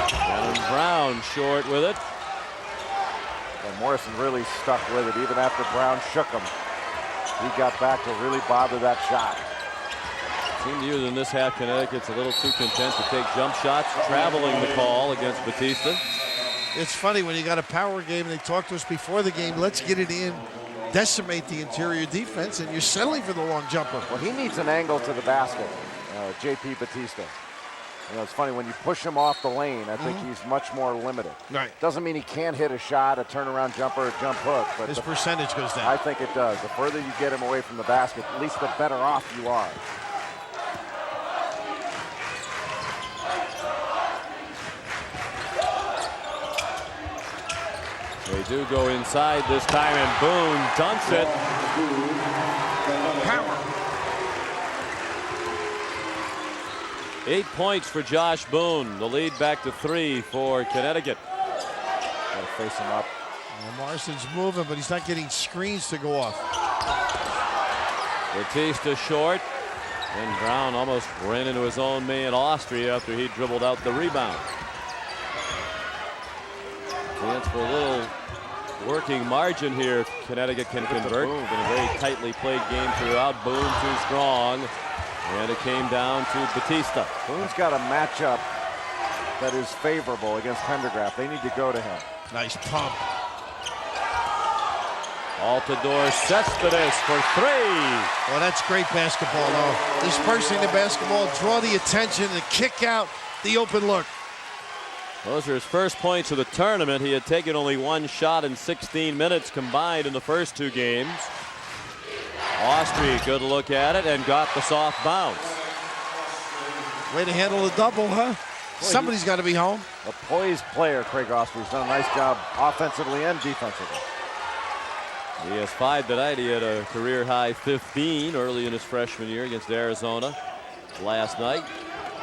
Shannon Brown short with it. And Morrison really stuck with it even after Brown shook him. He got back to really bother that shot. Seemed to use in this half, Connecticut's a little too content to take jump shots, traveling the call against Batista. It's funny when you got a power game and they talked to us before the game, let's get it in, decimate the interior defense, and you're settling for the long jumper. Well, he needs an angle to the basket, J.P. Batista. You know, it's funny, when you push him off the lane, I think he's much more limited. Right. Doesn't mean he can't hit a shot, a turnaround jumper, a jump hook. But his percentage goes down. I think it does. The further you get him away from the basket, at least the better off you are. They do go inside this time, and Boone dunks it. Power. 8 points for Josh Boone. The lead back to 3 for Connecticut. Got to face him up. Well, Morrison's moving, but he's not getting screens to go off. Batista short, and Brown almost ran into his own man Austria after he dribbled out the rebound. Chance for a little working margin here if Connecticut can convert. Been a very tightly played game throughout. Boone too strong, and it came down to Batista. Boone's got a matchup that is favorable against Pendergraft. They need to go to him. Nice pump. Altidore Cespedes for 3. Well, that's great basketball, though. Dispersing the basketball, draw the attention, and kick out the open look. Those are his first points of the tournament. He had taken only 1 shot in 16 minutes combined in the first 2 games. Austria, good look at it, and got the soft bounce. Way to handle the double, huh? Somebody's got to be home. A poised player, Craig Austria's done a nice job offensively and defensively. He has 5 tonight. He had a career high 15 early in his freshman year against Arizona last night.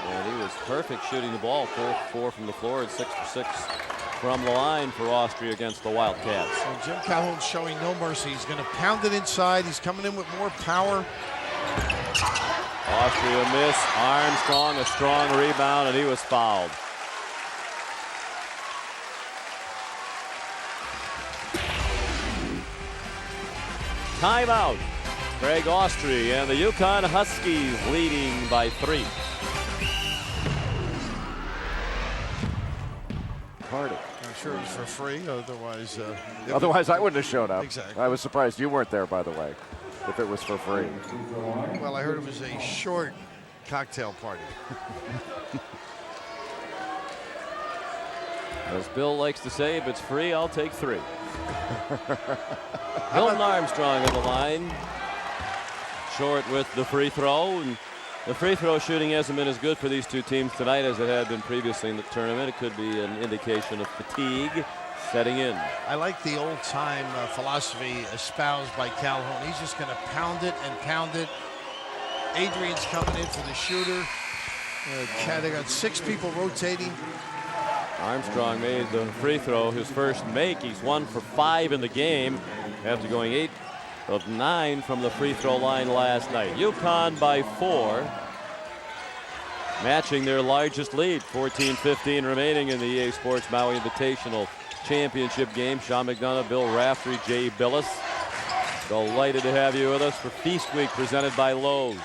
And he was perfect shooting the ball, 4-4 from the floor and 6-for-6 from the line for Austria against the Wildcats. And Jim Calhoun's showing no mercy. He's going to pound it inside. He's coming in with more power. Austria miss. Armstrong, a strong rebound, and he was fouled. Timeout. Craig Austria and the UConn Huskies leading by 3. Party. I'm sure it was for free. Otherwise, Otherwise, I wouldn't have shown up. Exactly. I was surprised you weren't there, by the way, if it was for free. Well, I heard it was a short cocktail party. As Bill likes to say, if it's free, I'll take 3. Hilton Armstrong on the line. Short with the free throw. And the free throw shooting hasn't been as good for these 2 teams tonight as it had been previously in the tournament. It could be an indication of fatigue setting in. I like the old-time philosophy espoused by Calhoun. He's just going to pound it and pound it. Adrian's coming in for the shooter. They got 6 people rotating. Armstrong made the free throw his first make. He's 1 for 5 in the game after going 8 of 9 from the free throw line last night. UConn by 4, matching their largest lead. 14-15 remaining in the EA Sports Maui Invitational Championship game. Sean McDonough, Bill Raftery, Jay Billis. Delighted to have you with us for Feast Week presented by Lowe's.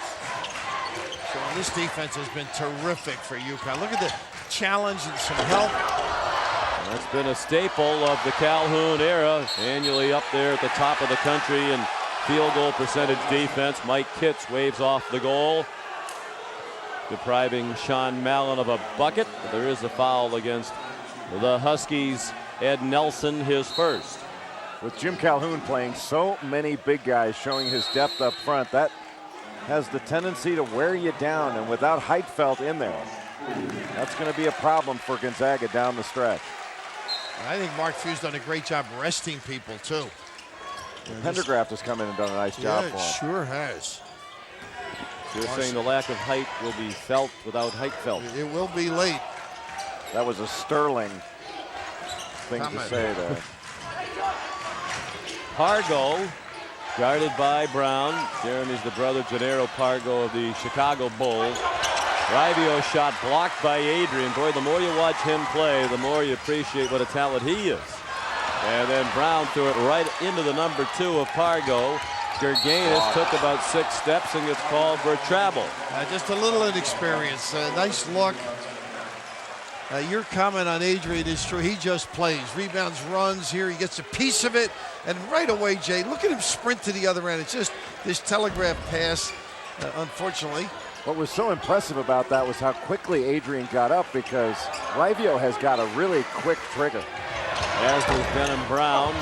So Well, this defense has been terrific for UConn. Look at the challenge and some help. That's been a staple of the Calhoun era, annually up there at the top of the country in field goal percentage defense. Mike Kitts waves off the goal, depriving Sean Mallon of a bucket. But there is a foul against the Huskies. Ed Nelson, his first. With Jim Calhoun playing so many big guys, showing his depth up front, that has the tendency to wear you down, and without Heitfeld in there, that's going to be a problem for Gonzaga down the stretch. I think Mark Few's done a great job resting people, too. Pendergraft has come in and done a nice job for him. Sure has. You're saying the lack of height will be felt without Heitfeld. It will be late. That was a sterling thing to say there. Pargo, guarded by Brown. Jeremy's the brother, Gennaro Pargo of the Chicago Bulls. Rivio shot blocked by Adrian. Boy, the more you watch him play, the more you appreciate what a talent he is. And then Brown threw it right into the number 2 of Pargo. Gerganis took about 6 steps and gets called for a travel. Just a little inexperience. Nice look. Your comment on Adrian is true. He just plays. Rebounds, runs. Here he gets a piece of it. And right away, Jay, look at him sprint to the other end. It's just this telegraph pass, unfortunately. What was so impressive about that was how quickly Adrian got up, because Rivio has got a really quick trigger. As does Denham Brown.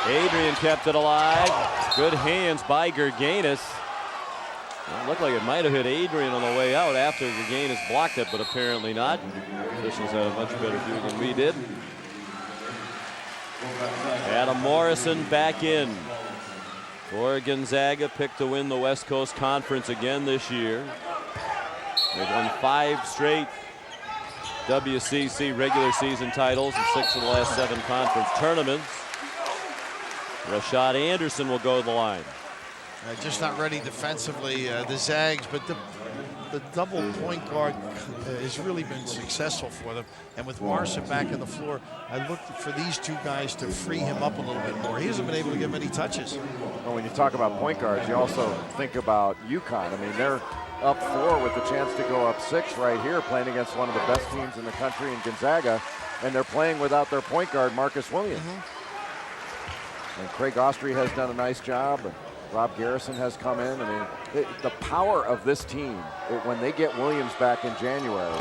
Adrian kept it alive. Good hands by Gerganis. It looked like it might have hit Adrian on the way out after Gerganis blocked it, but apparently not. Officials had a much better view than we did. Adam Morrison back in for Gonzaga, picked to win the West Coast Conference again this year. They've won 5 straight WCC regular season titles and 6 of the last 7 conference tournaments. Rashad Anderson will go to the line. Just not ready defensively, the Zags, but the double point guard has really been successful for them. And with Morrison back on the floor, I looked for these 2 guys to free him up a little bit more. He hasn't been able to get many touches. Well, when you talk about point guards, you also think about UConn. I mean, they're up 4 with the chance to go up 6 right here, playing against one of the best teams in the country in Gonzaga, and they're playing without their point guard, Marcus Williams. And Craig Austrie has done a nice job. And Rob Garrison has come in. I mean, the power of this team, when they get Williams back in January,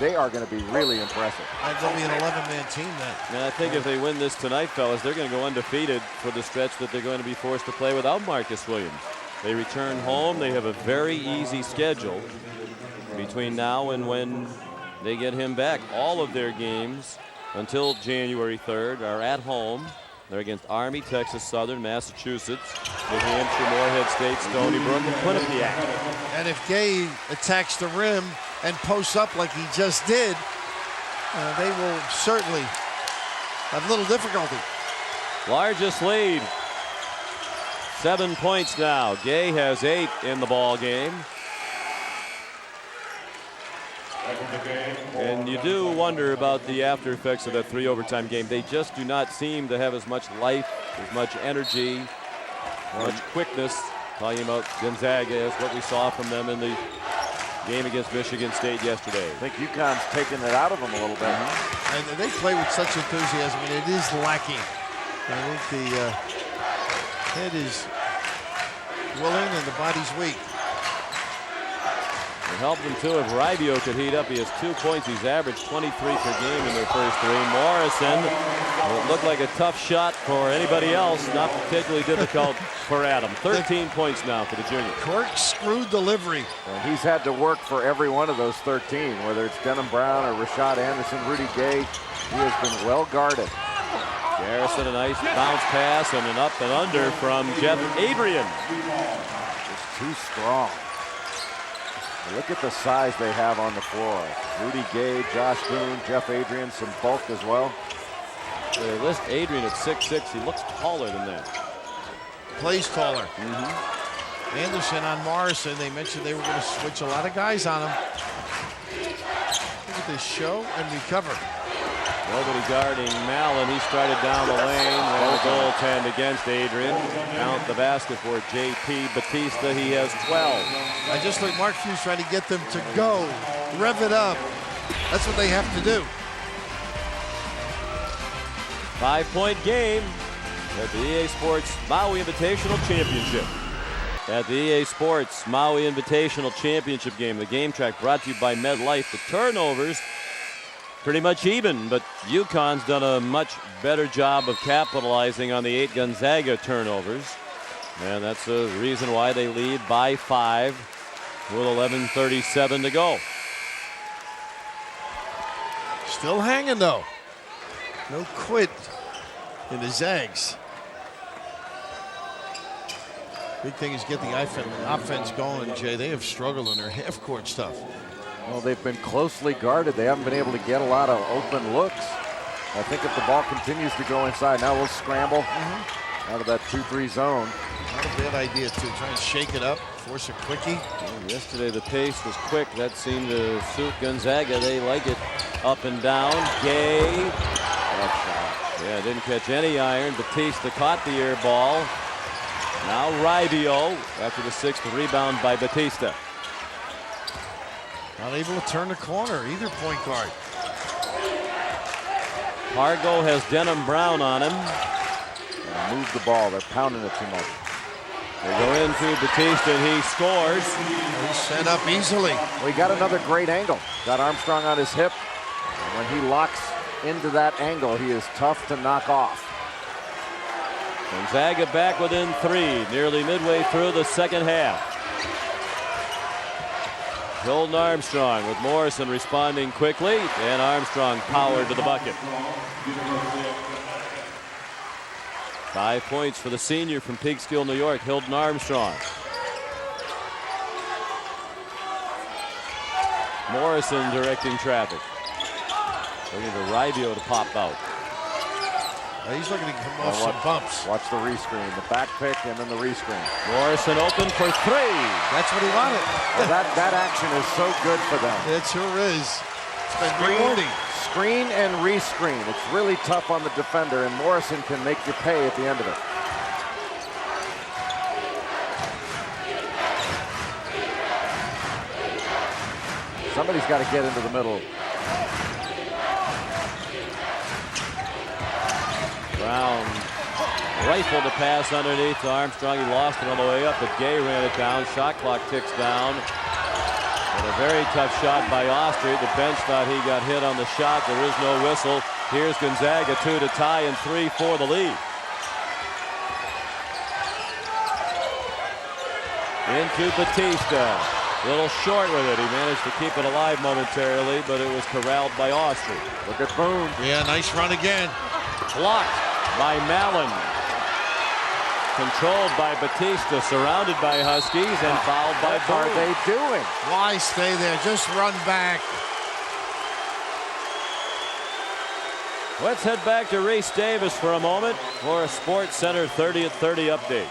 they are going to be really impressive. And they'll be an 11-man team then. And I think if they win this tonight, fellas, they're going to go undefeated for the stretch that they're going to be forced to play without Marcus Williams. They return home. They have a very easy schedule between now and when they get him back. All of their games until January 3rd are at home. They're against Army, Texas Southern, Massachusetts, New Hampshire, Morehead State, Stony Brook, and Quinnipiac. And if Gay attacks the rim and posts up like he just did, they will certainly have little difficulty. Largest lead. 7 points now. Gay has 8 in the ball game. And you do wonder about the after effects of that 3 overtime game. They just do not seem to have as much life, as much energy, much quickness. Talking about Gonzaga as what we saw from them in the game against Michigan State yesterday. I think UConn's taken it out of them a little bit. And they play with such enthusiasm, and it is lacking. I think the head is willing and the body's weak. It helped them too if Rivio could heat up. He has 2 points. He's averaged 23 per game in their first 3. Morrison, well, it looked like a tough shot for anybody else. Not particularly difficult for Adam. 13 points now for the junior. Corkscrew delivery. And he's had to work for every one of those 13, whether it's Denham Brown or Rashad Anderson, Rudy Gay. He has been well guarded. Garrison, a nice bounce pass and an up and under from Jeff Adrian. It's too strong. Look at the size they have on the floor. Rudy Gay, Josh Boone, Jeff Adrian, some bulk as well. They list Adrian at 6'6". He looks taller than that. Plays taller. Anderson on Morrison. They mentioned they were going to switch a lot of guys on him. Look at this show and recover. Nobody guarding Mallon. He started down the lane. And a goaltend against Adrian. Count the basket for J.P. Batista. He has 12. I just look, Mark Hughes trying to get them to go, rev it up. That's what they have to do. 5-point game at the EA Sports Maui Invitational Championship. At the EA Sports Maui Invitational Championship game, the game track brought to you by MetLife. The turnovers pretty much even, but UConn's done a much better job of capitalizing on the 8 Gonzaga turnovers. And that's the reason why they lead by 5 with 11:37 to go. Still hanging though. No quit in the Zags. Big thing is get the offense going, Jay. They have struggled in their half-court stuff. Well, they've been closely guarded. They haven't been able to get a lot of open looks. I think if the ball continues to go inside, now we'll scramble out of that 2-3 zone. Not a bad idea, too. Try and shake it up, force a quickie. Well, yesterday the pace was quick. That seemed to suit Gonzaga. They like it up and down. Gay. Yeah, didn't catch any iron. Batista caught the air ball. Now Ribio after the 6th rebound by Batista. Not able to turn the corner, either point guard. Hargo has Denham Brown on him. Move the ball. They're pounding it too much. They go into Batista and he scores. He's set up easily. Well, he got another great angle. Got Armstrong on his hip. And when he locks into that angle, he is tough to knock off. Gonzaga back within 3, nearly midway through the second half. Hilton Armstrong with Morrison responding quickly, and Armstrong powered to the bucket. 5 points for the senior from Peekskill, New York, Hilton Armstrong. Morrison directing traffic. Looking for Ribio to pop out. He's looking to come off some bumps. Watch the rescreen, the back pick, and then the rescreen. Morrison open for 3. That's what he wanted. Well, that action is so good for them. It sure is. It's been rewarding. Screen and rescreen. It's really tough on the defender, and Morrison can make you pay at the end of it. Somebody's got to get into the middle. Brown rifled the pass underneath to Armstrong. He lost it on the way up, but Gay ran it down. Shot clock ticks down. And a very tough shot by Austri. The bench thought he got hit on the shot. There is no whistle. Here's Gonzaga, 2 to tie and 3 for the lead. Into Batista. A little short with it. He managed to keep it alive momentarily, but it was corralled by Austri. Look at Boone. Yeah, nice run again. Blocked by Mallon. Controlled by Batista, surrounded by Huskies, and fouled by What are Boone. they doing? Why stay there? Just run back. Let's head back to Reese Davis for a moment for a Sports Center 30 at 30 update.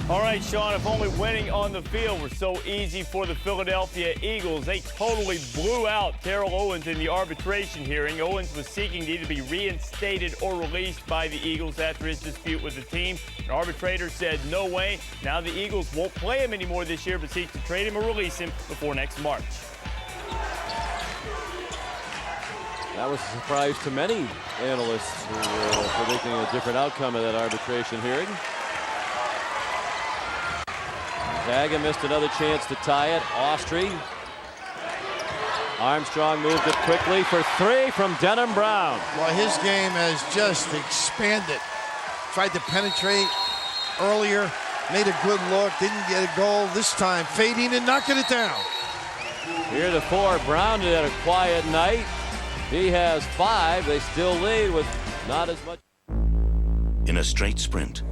All right, Sean, if only winning on the field was so easy for the Philadelphia Eagles, they totally blew out Terrell Owens in the arbitration hearing. Owens was seeking to either be reinstated or released by the Eagles after his dispute with the team. An arbitrator said no way. Now the Eagles won't play him anymore this year, but seek to trade him or release him before next March. That was a surprise to many analysts who were predicting a different outcome of that arbitration hearing. Gonzaga missed another chance to tie it. Austri. Armstrong moved it quickly for 3 from Denham Brown. Well, his game has just expanded. Tried to penetrate earlier, made a good look, didn't get a goal. This time fading and knocking it down. Here to 4. Brown had a quiet night. He has 5. They still lead with not as much. In a straight sprint,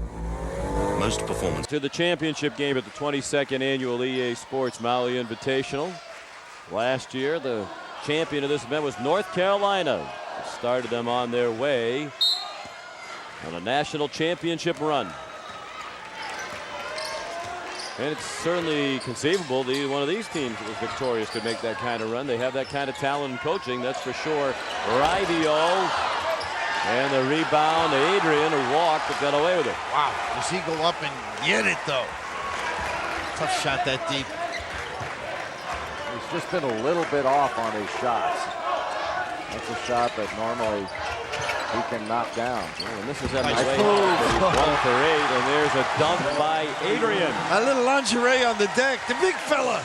most performance To the championship game at the 22nd annual EA Sports Maui Invitational. Last year, the champion of this event was North Carolina. It started them on their way on a national championship run. And it's certainly conceivable that either one of these teams that was victorious could make that kind of run. They have that kind of talent and coaching, that's for sure. Rivio. And the rebound to Adrian, who walked but got away with it. Wow. Does he go up and get it, though? Tough shot that deep. He's just been a little bit off on his shots. That's a shot that normally he can knock down. Oh, and this is at nice way. 1 for 8, and there's a dunk by Adrian. A little lingerie on the deck. The big fella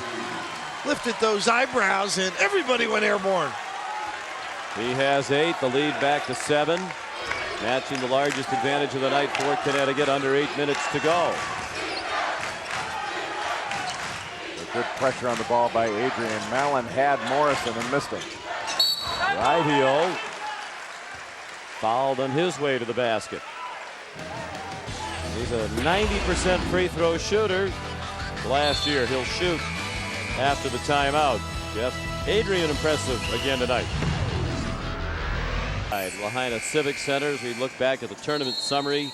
lifted those eyebrows, and everybody went airborne. He has 8, the lead back to 7. Matching the largest advantage of the night for Connecticut, under 8 minutes to go. Good pressure on the ball by Adrian. Mallon had Morrison and missed him. Rivio fouled on his way to the basket. He's a 90% free throw shooter. Last year, he'll shoot after the timeout. Jeff, Adrian impressive again tonight. Lahaina Civic Center, as we look back at the tournament summary.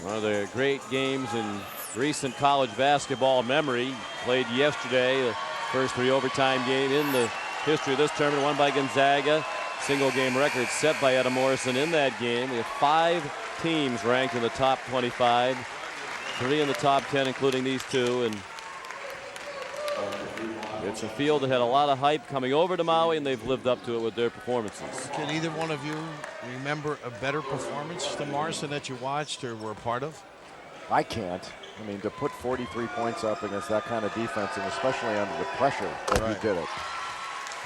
One of the great games in recent college basketball memory. Played yesterday, the first 3 overtime game in the history of this tournament, won by Gonzaga. Single game record set by Adam Morrison in that game. We have 5 teams ranked in the top 25, 3 in the top 10, including these 2. And it's a field that had a lot of hype coming over to Maui, and they've lived up to it with their performances. Can either one of you remember a better performance than Morrison that you watched or were a part of? I can't. I mean, to put 43 points up against that kind of defense, and especially under the pressure that he did it.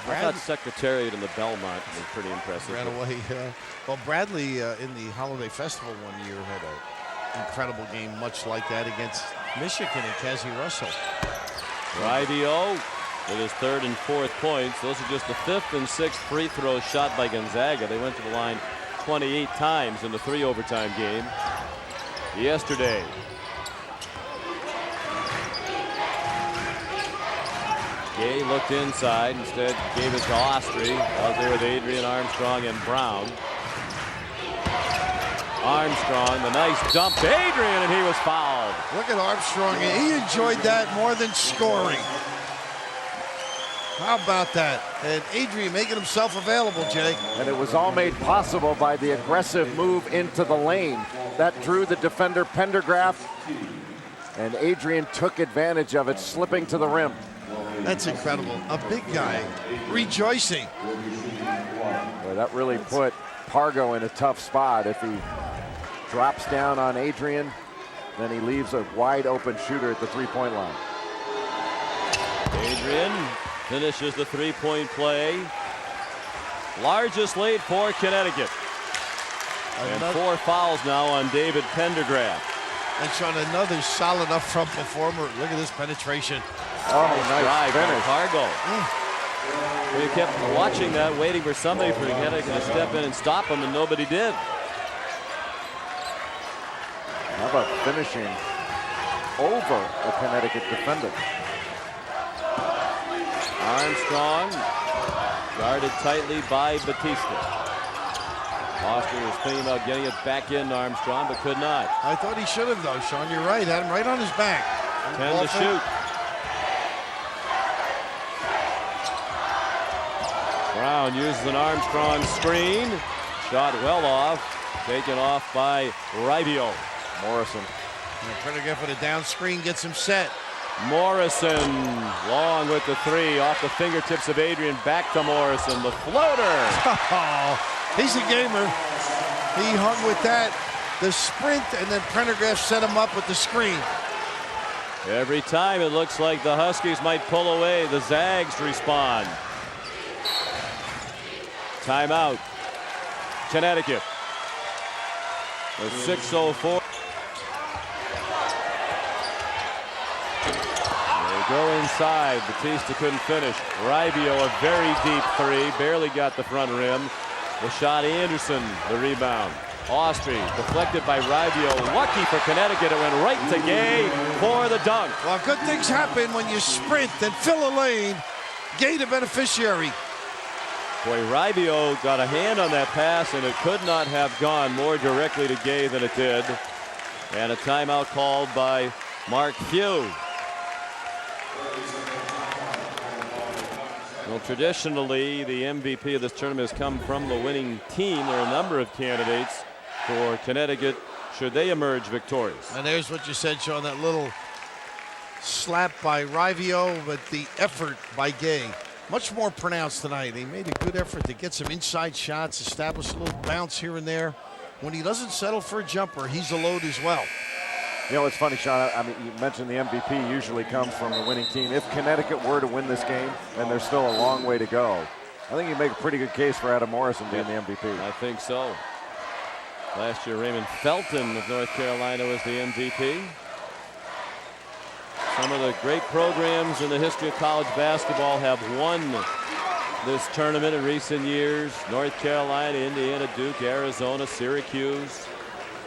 I thought Secretariat and the Belmont was pretty impressive. Ran away. Well, Bradley in the Holiday Festival one year had an incredible game, much like that against Michigan and Cassie Russell. Rivio with his 3rd and 4th points. Those are just the 5th and 6th free throws shot by Gonzaga. They went to the line 28 times in the 3 overtime game yesterday. Gay looked inside, instead gave it to Austri. Out there with Adrian, Armstrong, and Brown. Armstrong, the nice dump to Adrian, and he was fouled. Look at Armstrong. He enjoyed that more than scoring. How about that? And Adrian making himself available, Jay. And it was all made possible by the aggressive move into the lane. That drew the defender Pendergraft, and Adrian took advantage of it, slipping to the rim. That's incredible. A big guy rejoicing. Boy, that really put Pargo in a tough spot. If he drops down on Adrian, then he leaves a wide open shooter at the 3-point line. Adrian finishes the 3-point play. Largest lead for Connecticut. And 4 fouls now on David Pendergraft. And Sean, another solid up front performer. Look at this penetration. Oh, nice drive finish. by Pargo. We kept watching that, waiting for somebody for Connecticut to step in and stop him, and nobody did. How about finishing over the Connecticut defender? Armstrong guarded tightly by Batista. Foster was thinking about getting it back in Armstrong, but could not. I thought he should have, though, Sean. You're right. Had him right on his back. 10 to shoot. Brown uses an Armstrong screen. Shot well off. Taken off by Rivio. Morrison. Pendergraft with a down screen gets him set. Morrison long with the 3 off the fingertips of Adrian. Back to Morrison. The floater. Oh, he's a gamer. He hung with that. The sprint, and then Pendergraft set him up with the screen. Every time it looks like the Huskies might pull away, the Zags respond. Timeout. Connecticut. With 6:04. They go inside. Batista couldn't finish. Rivio, a very deep 3. Barely got the front rim. Rashad Anderson, the rebound. Austri, deflected by Rivio. Lucky for Connecticut, it went right to Gay for the dunk. Well, good things happen when you sprint and fill a lane. Gay the beneficiary. Boy, Rivio got a hand on that pass, and it could not have gone more directly to Gay than it did. And a timeout called by Mark Few. Well, traditionally, the MVP of this tournament has come from the winning team. There are a number of candidates for Connecticut should they emerge victorious. And there's what you said, Sean, that little slap by Rivio, but the effort by Gay, much more pronounced tonight. He made a good effort to get some inside shots, establish a little bounce here and there. When he doesn't settle for a jumper, he's a load as well. You know, it's funny, Sean, I mean, you mentioned the MVP usually comes from the winning team. If Connecticut were to win this game, and there's still a long way to go, I think you make a pretty good case for Adam Morrison being the MVP. I think so. Last year, Raymond Felton of North Carolina was the MVP. Some of the great programs in the history of college basketball have won this tournament in recent years. North Carolina, Indiana, Duke, Arizona, Syracuse,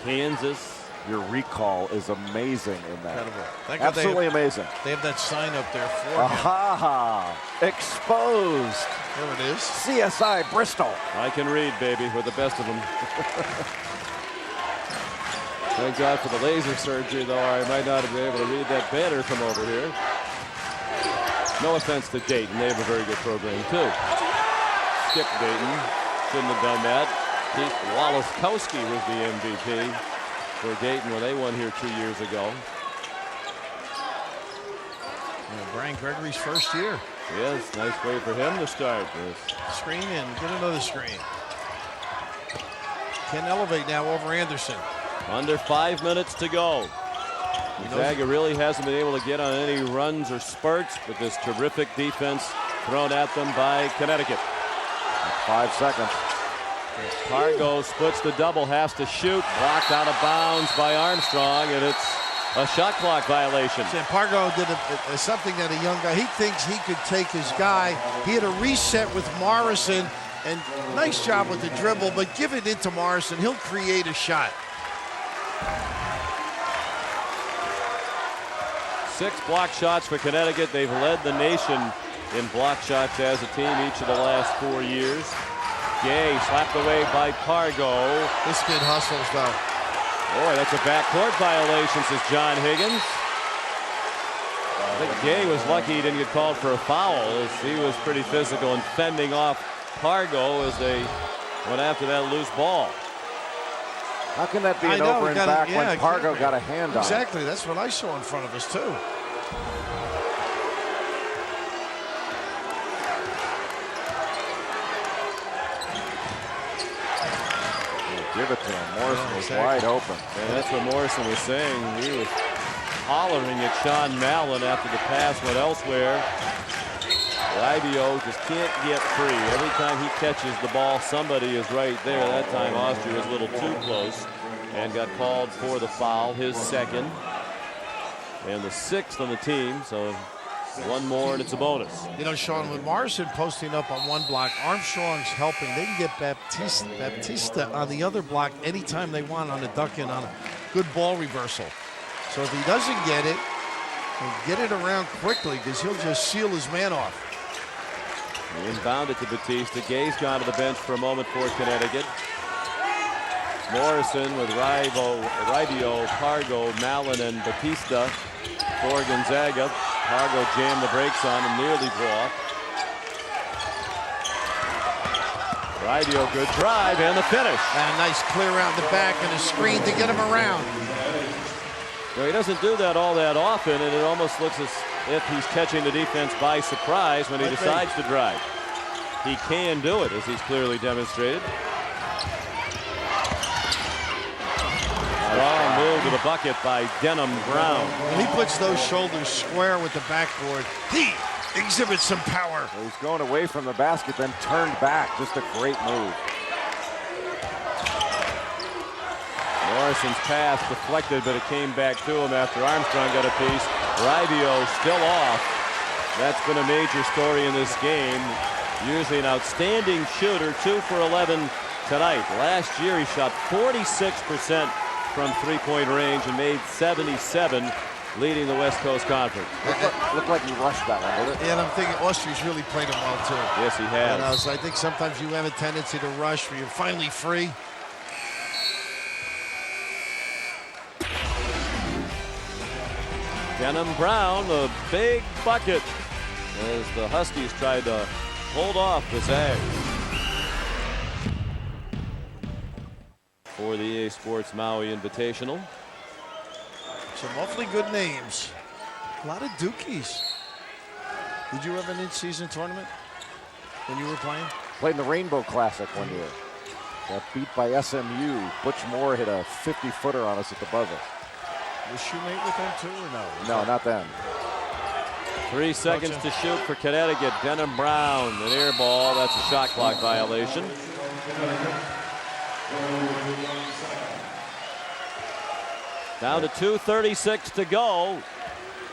Kansas. Your recall is amazing in that. Incredible. Absolutely amazing. They have that sign up there for him. Aha! Exposed. There it is. CSI Bristol. I can read, baby, with the best of them. Thank God for the laser surgery, though. I might not have been able to read that banner from over here. No offense to Dayton. They have a very good program, too. Skip Dayton. Shouldn't have done that. Pete Walaskowski was the MVP for Dayton when they won here 2 years ago. Brian Gregory's first year. Yes, nice way for him to start this. Screen in, get another screen. Can elevate now over Anderson. Under 5 minutes to go. Gonzaga really hasn't been able to get on any runs or spurts, but this terrific defense thrown at them by Connecticut. 5 seconds. Pargo splits the double, has to shoot, blocked out of bounds by Armstrong, and it's a shot clock violation. And Pargo did something that a young guy, he thinks he could take his guy. He had a reset with Morrison, and nice job with the dribble, but give it into Morrison. He'll create a shot. 6 block shots for Connecticut. They've led the nation in block shots as a team each of the last 4 years. Gay slapped away by Pargo. This kid hustles, though. Boy, that's a backcourt violation, says John Higgins. I think Gay was lucky he didn't get called for a foul, as he was pretty physical and fending off Pargo as they went after that loose ball. How can that be an over and back when Pargo got a hand on it? Exactly, that's what I saw in front of us, too. Give it to him. Morrison was wide open. And that's what Morrison was saying. He was hollering at Sean Mallon after the pass went elsewhere. Rivio just can't get free. Every time he catches the ball, somebody is right there. That time Austria was a little too close and got called for the foul, his second. And the 6th on the team, so one more and it's a bonus. You know, Sean, with Morrison posting up on one block, Armstrong's helping. They can get Baptista on the other block anytime they want on a duck-in on a good ball reversal. So if he doesn't get it, he'll get it around quickly because he'll just seal his man off. Inbound it to Batista. Gay's gone to the bench for a moment for Connecticut. Morrison with Rivio, Pargo, Mallon, and Batista for Gonzaga. Pargo jammed the brakes on him, nearly blocked. Rivio, good drive, and the finish. And a nice clear around the back and a screen to get him around. Well, he doesn't do that all that often, and it almost looks as if he's catching the defense by surprise when he decides to drive. He can do it, as he's clearly demonstrated. Strong move to the bucket by Denham Brown. When he puts those shoulders square with the backboard, he exhibits some power. Well, he's going away from the basket, then turned back. Just a great move. Morrison's pass deflected, but it came back to him after Armstrong got a piece. Rivio still off. That's been a major story in this game. Usually an outstanding shooter, 2 for 11 tonight. Last year he shot 46% from three-point range and made 77, leading the West Coast Conference. Looked like he rushed that one, didn't it? Yeah, and I'm thinking Austria's really played him well, too. Yes, he has. So I think sometimes you have a tendency to rush where you're finally free. Denham Brown, the big bucket, as the Huskies tried to pulled off the Zags. For the EA Sports Maui Invitational. Some awfully good names. A lot of Dukies. Did you have an in-season tournament when you were playing? Played in the Rainbow Classic one year. Got beat by SMU. Butch Moore hit a 50-footer on us at the buzzer. Was Shoemate with them too or no? No, not then. 3 seconds to shoot for Connecticut. Denham Brown, an air ball. That's a shot clock violation. Down to 2:36 to go.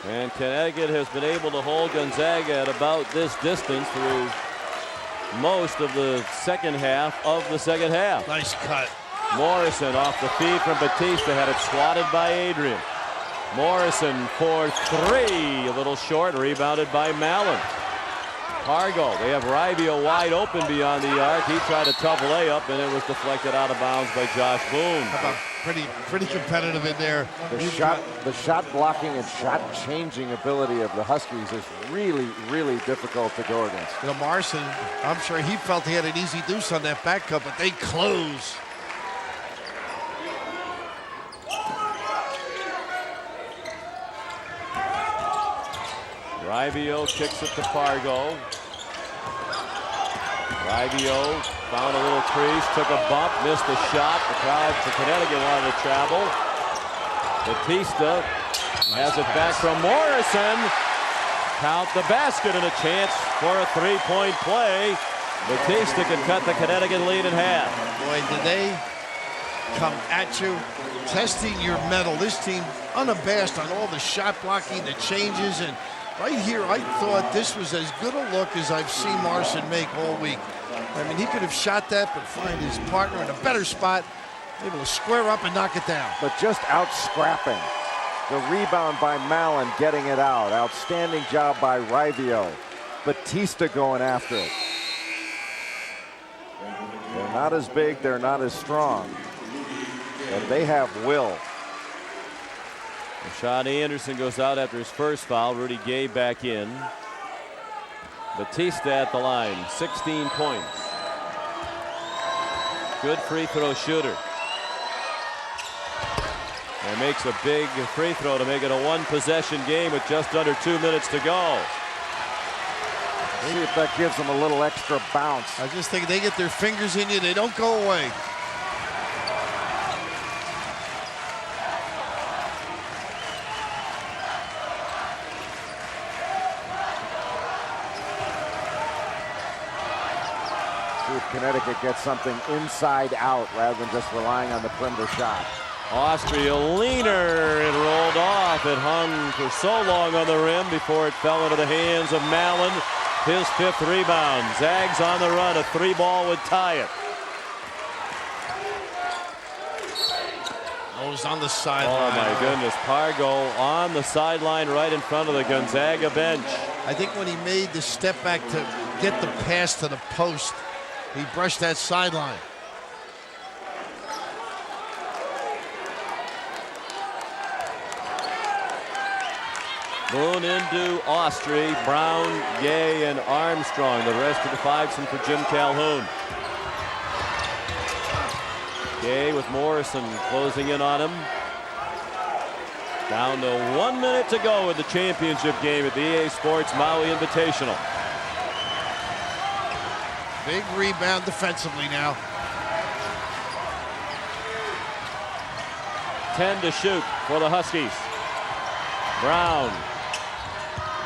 And Connecticut has been able to hold Gonzaga at about this distance through most of the second half Nice cut. Morrison off the feed from Batista, had it swatted by Adrian. Morrison for three, a little short, rebounded by Mallon. Pargo, they have Ribio wide open beyond the arc. He tried a tough layup and it was deflected out of bounds by Josh Boone. How about pretty competitive in there. The shot blocking and shot changing ability of the Huskies is really difficult to go against. You know, Morrison, I'm sure he felt he had an easy deuce on that back cut, but they close. Ribio kicks it to Pargo. Ribio found a little crease, took a bump, missed a shot. The crowd for Connecticut wanted to travel. Batista has it back from Morrison. Count the basket and a chance for a three-point play. Batista can cut the Connecticut lead in half. Boy, did they come at you, testing your mettle. This team unabashed on all the shot blocking, the changes, and right here, I thought this was as good a look as I've seen Morrison make all week. I mean, he could have shot that, but find his partner in a better spot, able to square up and knock it down. But just out scrapping. The rebound by Mallon, getting it out. Outstanding job by Ribio. Batista going after it. They're not as big, they're not as strong, but they have will. Rashad Anderson goes out after his first foul. Rudy Gay back in. Batista at the line, 16 points. Good free throw shooter. And makes a big free throw to make it a one-possession game with just under 2 minutes to go. See if that gives them a little extra bounce. I just think they get their fingers in you, they don't go away. See if Connecticut gets something inside out rather than just relying on the perimeter shot. Austria leaner, it rolled off. It hung for so long on the rim before it fell into the hands of Mallon. His fifth rebound. Zags on the run. A three ball would tie it. Oh, he's on the sideline. Oh my goodness. Pargo on the sideline right in front of the Gonzaga bench. I think when he made the step back to get the pass to the post, he brushed that sideline. Boone into Austria, Brown, Gay, and Armstrong. The rest of the fives and for Jim Calhoun. Gay with Morrison closing in on him. Down to 1 minute to go in the championship game at the EA Sports Maui Invitational. Big rebound defensively now. 10 to shoot for the Huskies. Brown.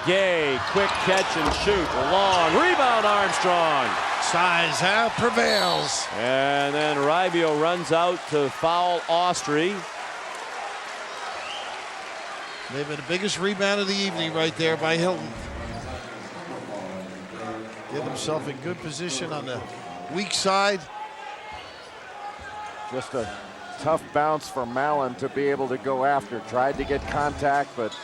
Gay, quick catch and shoot. Long rebound, Armstrong. Size out prevails. And then Ribio runs out to foul Austria. Maybe the biggest rebound of the evening right there by Hilton. Get himself in good position on the weak side. Just a tough bounce for Mallon to be able to go after. Tried to get contact, but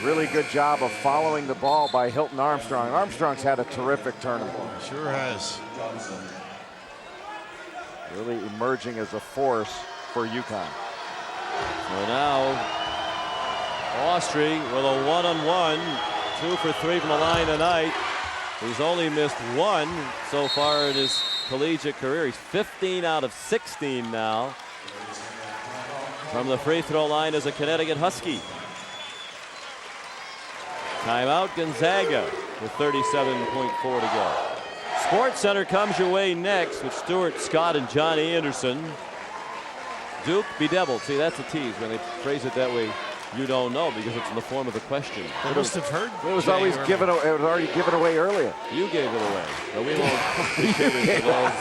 really good job of following the ball by Hilton Armstrong. Armstrong's had a terrific tournament. Sure has. Really emerging as a force for UConn. So now Austria with a one-on-one. 2 for 3 from the line tonight. He's only missed one so far in his collegiate career. He's 15 out of 16 now from the free throw line as a Connecticut Husky. Timeout Gonzaga with 37.4 to go. Sports Center comes your way next with Stuart Scott and John Anderson. Duke bedeviled. See, that's a tease when they phrase it that way. You don't know because it's in the form of a question. They must have heard. It was always given. It was already given away earlier. You gave it away. But we won't give it to those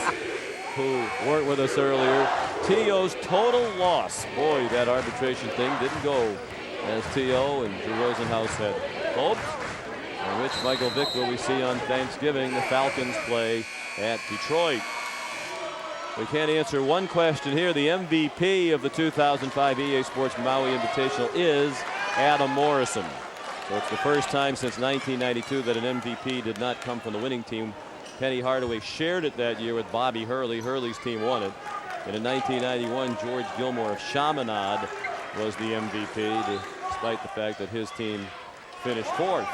who weren't with us earlier. T.O.'s total loss. Boy, that arbitration thing didn't go as T.O. and Drew Rosenhaus had hoped. And which Michael Vick will we see on Thanksgiving? The Falcons play at Detroit. We can't answer one question here. The MVP of the 2005 EA Sports Maui Invitational is Adam Morrison. So it's the first time since 1992 that an MVP did not come from the winning team. Penny Hardaway shared it that year with Bobby Hurley. Hurley's team won it. And in 1991, George Gilmore of Chaminade was the MVP, despite the fact that his team finished fourth.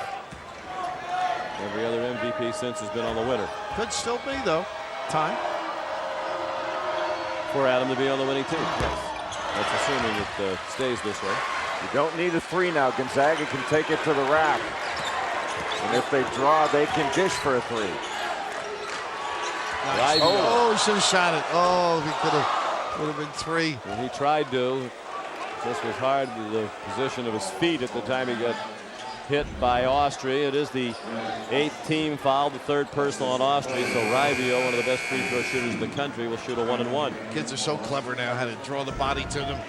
Every other MVP since has been on the winner. Could still be, though. Time. For Adam to be on the winning team. Yes. That's assuming it stays this way. You don't need a three now. Gonzaga can take it to the rack. And if they draw, they can dish for a three. Nice. Oh, he should have shot it. Oh, he would have been three. And he tried to. Just was hard with the position of his feet at the time he got hit by Austria. It is the 8th team foul, the 3rd personal on Austria. So Rivio, one of the best free throw shooters in the country, will shoot a 1-and-1. Kids are so clever now how to draw the body to them,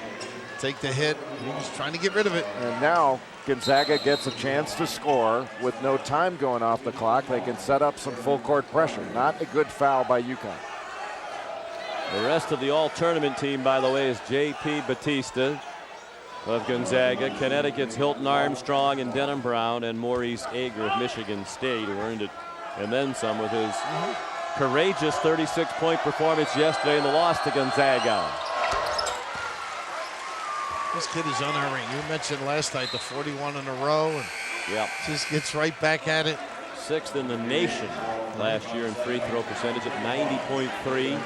take the hit. He was trying to get rid of it. And now Gonzaga gets a chance to score with no time going off the clock. They can set up some full court pressure. Not a good foul by UConn. The rest of the all-tournament team, by the way, is J.P. Batista of Gonzaga, Connecticut's Hilton Armstrong and Denham Brown, and Maurice Ager of Michigan State, who earned it and then some with his courageous 36-point performance yesterday in the loss to Gonzaga. This kid is unerring. You mentioned last night the 41 in a row, and just gets right back at it. 6th in the nation last year in free throw percentage at 90.3.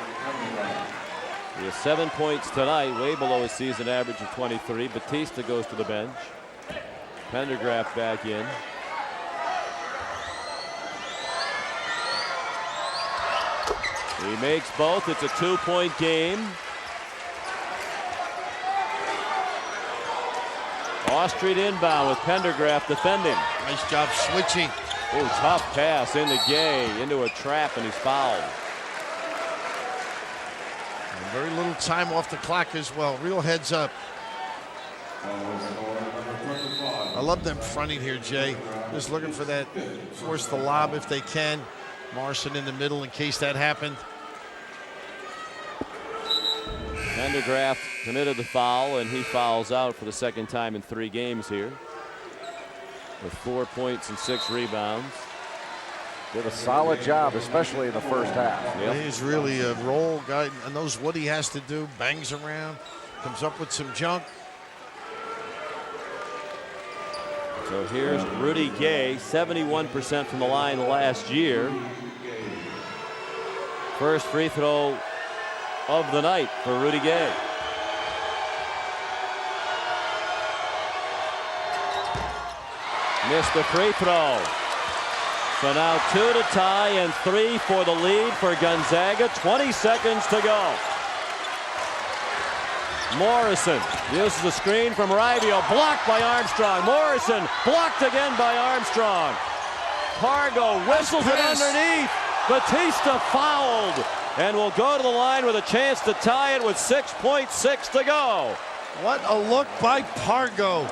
He has 7 points tonight, way below his season average of 23. Batista goes to the bench. Pendergraft back in. He makes both. It's a 2-point game. Austrian inbound with Pendergraft defending. Nice job switching. Oh, tough pass into Gay, into a trap, and he's fouled. And very little time off the clock as well. Real heads up. I love them fronting here, Jay. Just looking for that, force the lob if they can. Morrison in the middle in case that happened. Pendergraft committed the foul, and he fouls out for the 2nd time in 3 games here, with 4 points and 6 rebounds. Did a solid job, especially in the first half. Yep. He's really a role guy and knows what he has to do. Bangs around, comes up with some junk. So here's Rudy Gay, 71% from the line last year. First free throw of the night for Rudy Gay. Missed the free throw. So now 2 to tie and 3 for the lead for Gonzaga. 20 seconds to go. Morrison uses the screen from Rivio, blocked by Armstrong. Morrison blocked again by Armstrong. Pargo whistles it underneath. Batista fouled and will go to the line with a chance to tie it with 6.6 to go. What a look by Pargo.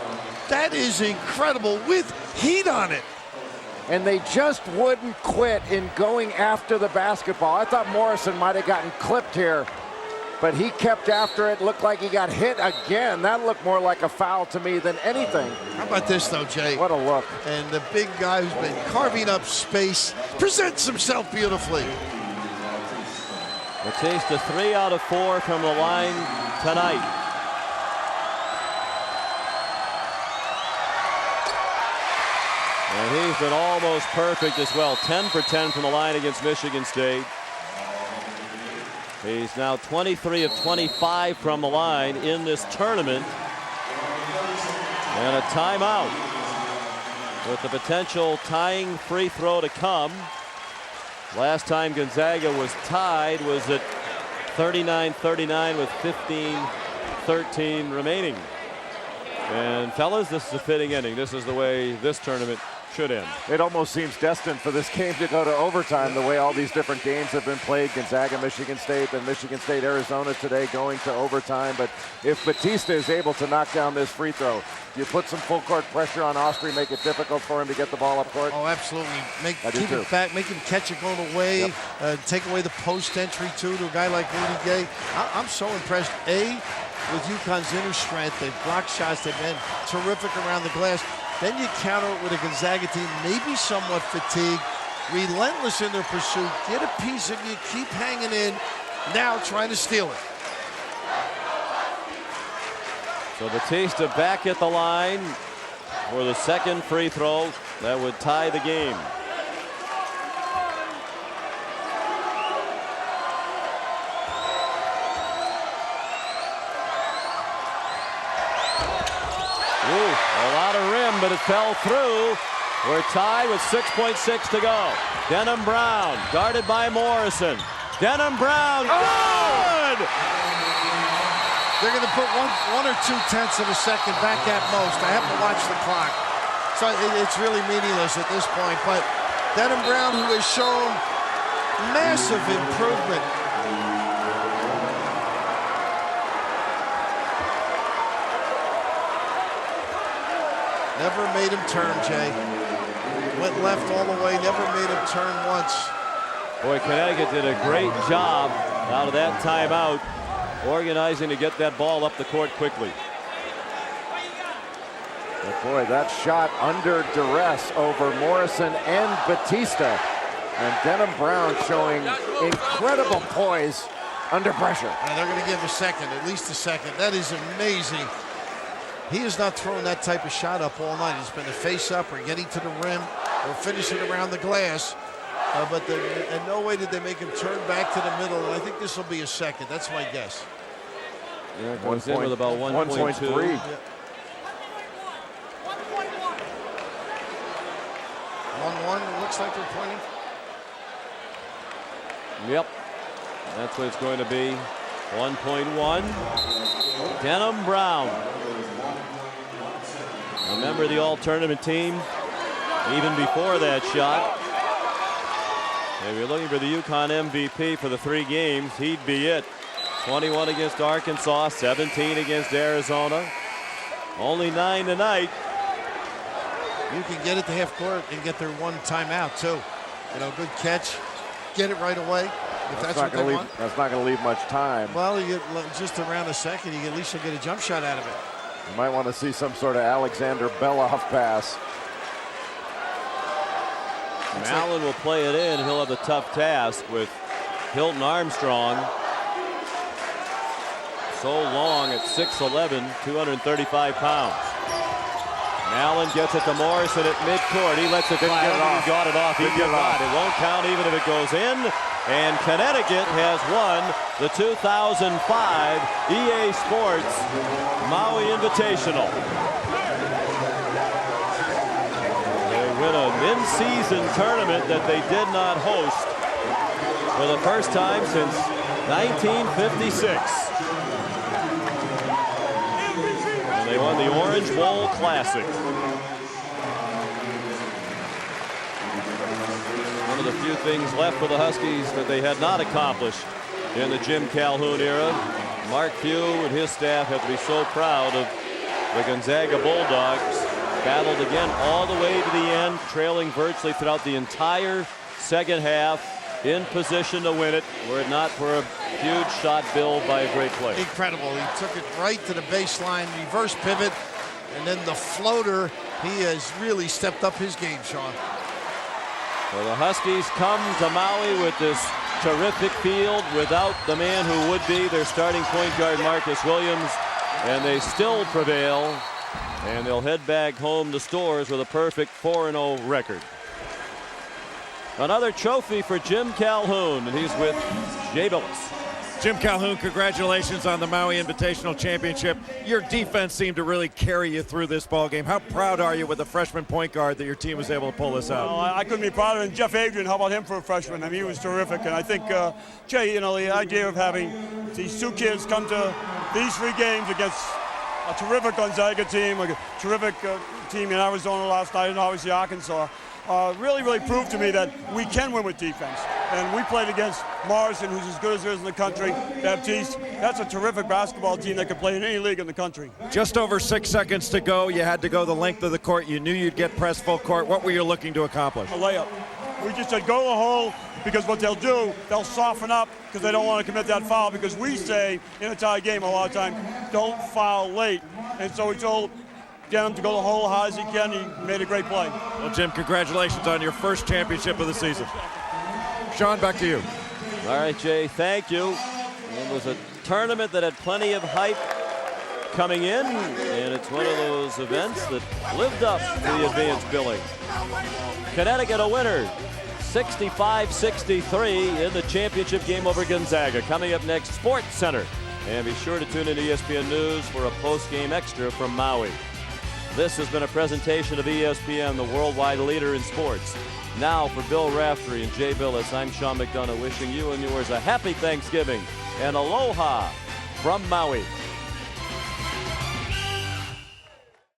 That is incredible with heat on it. And they just wouldn't quit in going after the basketball. I thought Morrison might have gotten clipped here, but he kept after it. Looked like he got hit again. That looked more like a foul to me than anything. How about this, though, Jay? What a look. And the big guy who's been carving up space presents himself beautifully. Batista 3 out of 4 from the line tonight. And he's been almost perfect as well. 10 for 10 from the line against Michigan State. He's now 23 of 25 from the line in this tournament. And a timeout with the potential tying free throw to come. Last time Gonzaga was tied was at 39-39 with 15-13 remaining. And fellas, this is a fitting ending. This is the way this tournament should end. It almost seems destined for this game to go to overtime, the way all these different games have been played. Gonzaga, Michigan State, then Michigan State, Arizona today going to overtime. But if Batista is able to knock down this free throw, you put some full court pressure on Osprey, make it difficult for him to get the ball up court? Oh, absolutely. Keep it back, make him catch it going away, take away the post entry too to a guy like Rudy Gay. I'm so impressed, with UConn's inner strength. They've blocked shots, they've been terrific around the glass. Then you counter it with a Gonzaga team, maybe somewhat fatigued, relentless in their pursuit, get a piece of you, keep hanging in, now trying to steal it. So Batista back at the line for the second free throw that would tie the game. A lot of rim, but it fell through. We're tied with 6.6 to go. Denham Brown guarded by Morrison. Denham Brown, good! They're going to put one or 2/10 of a second back at most. I have to watch the clock. So it's really meaningless at this point. But Denham Brown, who has shown massive improvement. Never made him turn, Jay. Went left all the way, never made him turn once. Boy, Connecticut did a great job out of that timeout, organizing to get that ball up the court quickly. But boy, that shot under duress over Morrison and Batista. And Denham Brown showing incredible poise under pressure. And they're going to give a second, at least a second. That is amazing. He has not thrown that type of shot up all night. It's been a face-up or getting to the rim or finishing around the glass. But in no way did they make him turn back to the middle. And I think this will be a second. That's my guess. Yeah, it goes in with about 1.2. 1.3. Yeah. 1-1, it looks like they're pointing. Yep, that's what it's going to be. 1.1. Denham Brown. Remember the all-tournament team even before that shot. If you're looking for the UConn MVP for the 3 games, he'd be it. 21 against Arkansas, 17 against Arizona. Only 9 tonight. You can get it to half court and get their one timeout too. You know, good catch, get it right away. If that's what they want. That's not going to leave much time. Well, you get just around a second. At least you'll get a jump shot out of it. You might want to see some sort of Alexander Beloff pass. Allen will play it in. He'll have a tough task with Hilton Armstrong. So long at 6'11", 235 pounds. Allen gets it to Morrison at midcourt. He lets it fly. He got it off. He did not. It won't count even if it goes in. And Connecticut has won the 2005 EA Sports Maui Invitational. They win an in-season tournament that they did not host for the first time since 1956. And they won the Orange Bowl Classic. One of the few things left for the Huskies that they had not accomplished in the Jim Calhoun era. Mark Few and his staff have to be so proud of the Gonzaga Bulldogs. Battled again all the way to the end, trailing virtually throughout the entire second half, in position to win it, were it not for a huge shot build by a great play. Incredible. He took it right to the baseline, reverse pivot, and then the floater. He has really stepped up his game, Sean. So the Huskies come to Maui with this terrific field without the man who would be their starting point guard, Marcus Williams, and they still prevail And they'll head back home to Stores with a perfect 4-0 record. Another trophy for Jim Calhoun, and he's with Jay Billis. Jim Calhoun, congratulations on the Maui Invitational Championship. Your defense seemed to really carry you through this ball game. How proud are you with the freshman point guard that your team was able to pull this out? Well, I couldn't be prouder. And Jeff Adrian, how about him for a freshman? I mean, he was terrific. And I think, Jay, the idea of having these two kids come to these 3 games against a terrific Gonzaga team, a terrific team in Arizona last night, and obviously Arkansas, really proved to me that we can win with defense. And we played against Morrison, who's as good as there is in the country, Baptiste. That's a terrific basketball team that can play in any league in the country. Just over 6 seconds to go. You had to go the length of the court. You knew you'd get pressed full court. What were you looking to accomplish? A layup. We just said go to the hole, because what they'll do, they'll soften up because they don't want to commit that foul, because we say in a tie game a lot of times, don't foul late. And so we told him to go the hole as high as he can. He made a great play. Well, Jim, congratulations on your first championship of the season. Sean, back to you. All right, Jay, thank you. It was a tournament that had plenty of hype coming in, and it's one of those events that lived up to the advanced billing. Connecticut a winner, 65-63 in the championship game over Gonzaga. Coming up next, Sports Center. And be sure to tune in to ESPN News for a post-game extra from Maui. This has been a presentation of ESPN, the worldwide leader in sports. Now for Bill Raftery and Jay Billis, I'm Sean McDonough, wishing you and yours a happy Thanksgiving and aloha from Maui.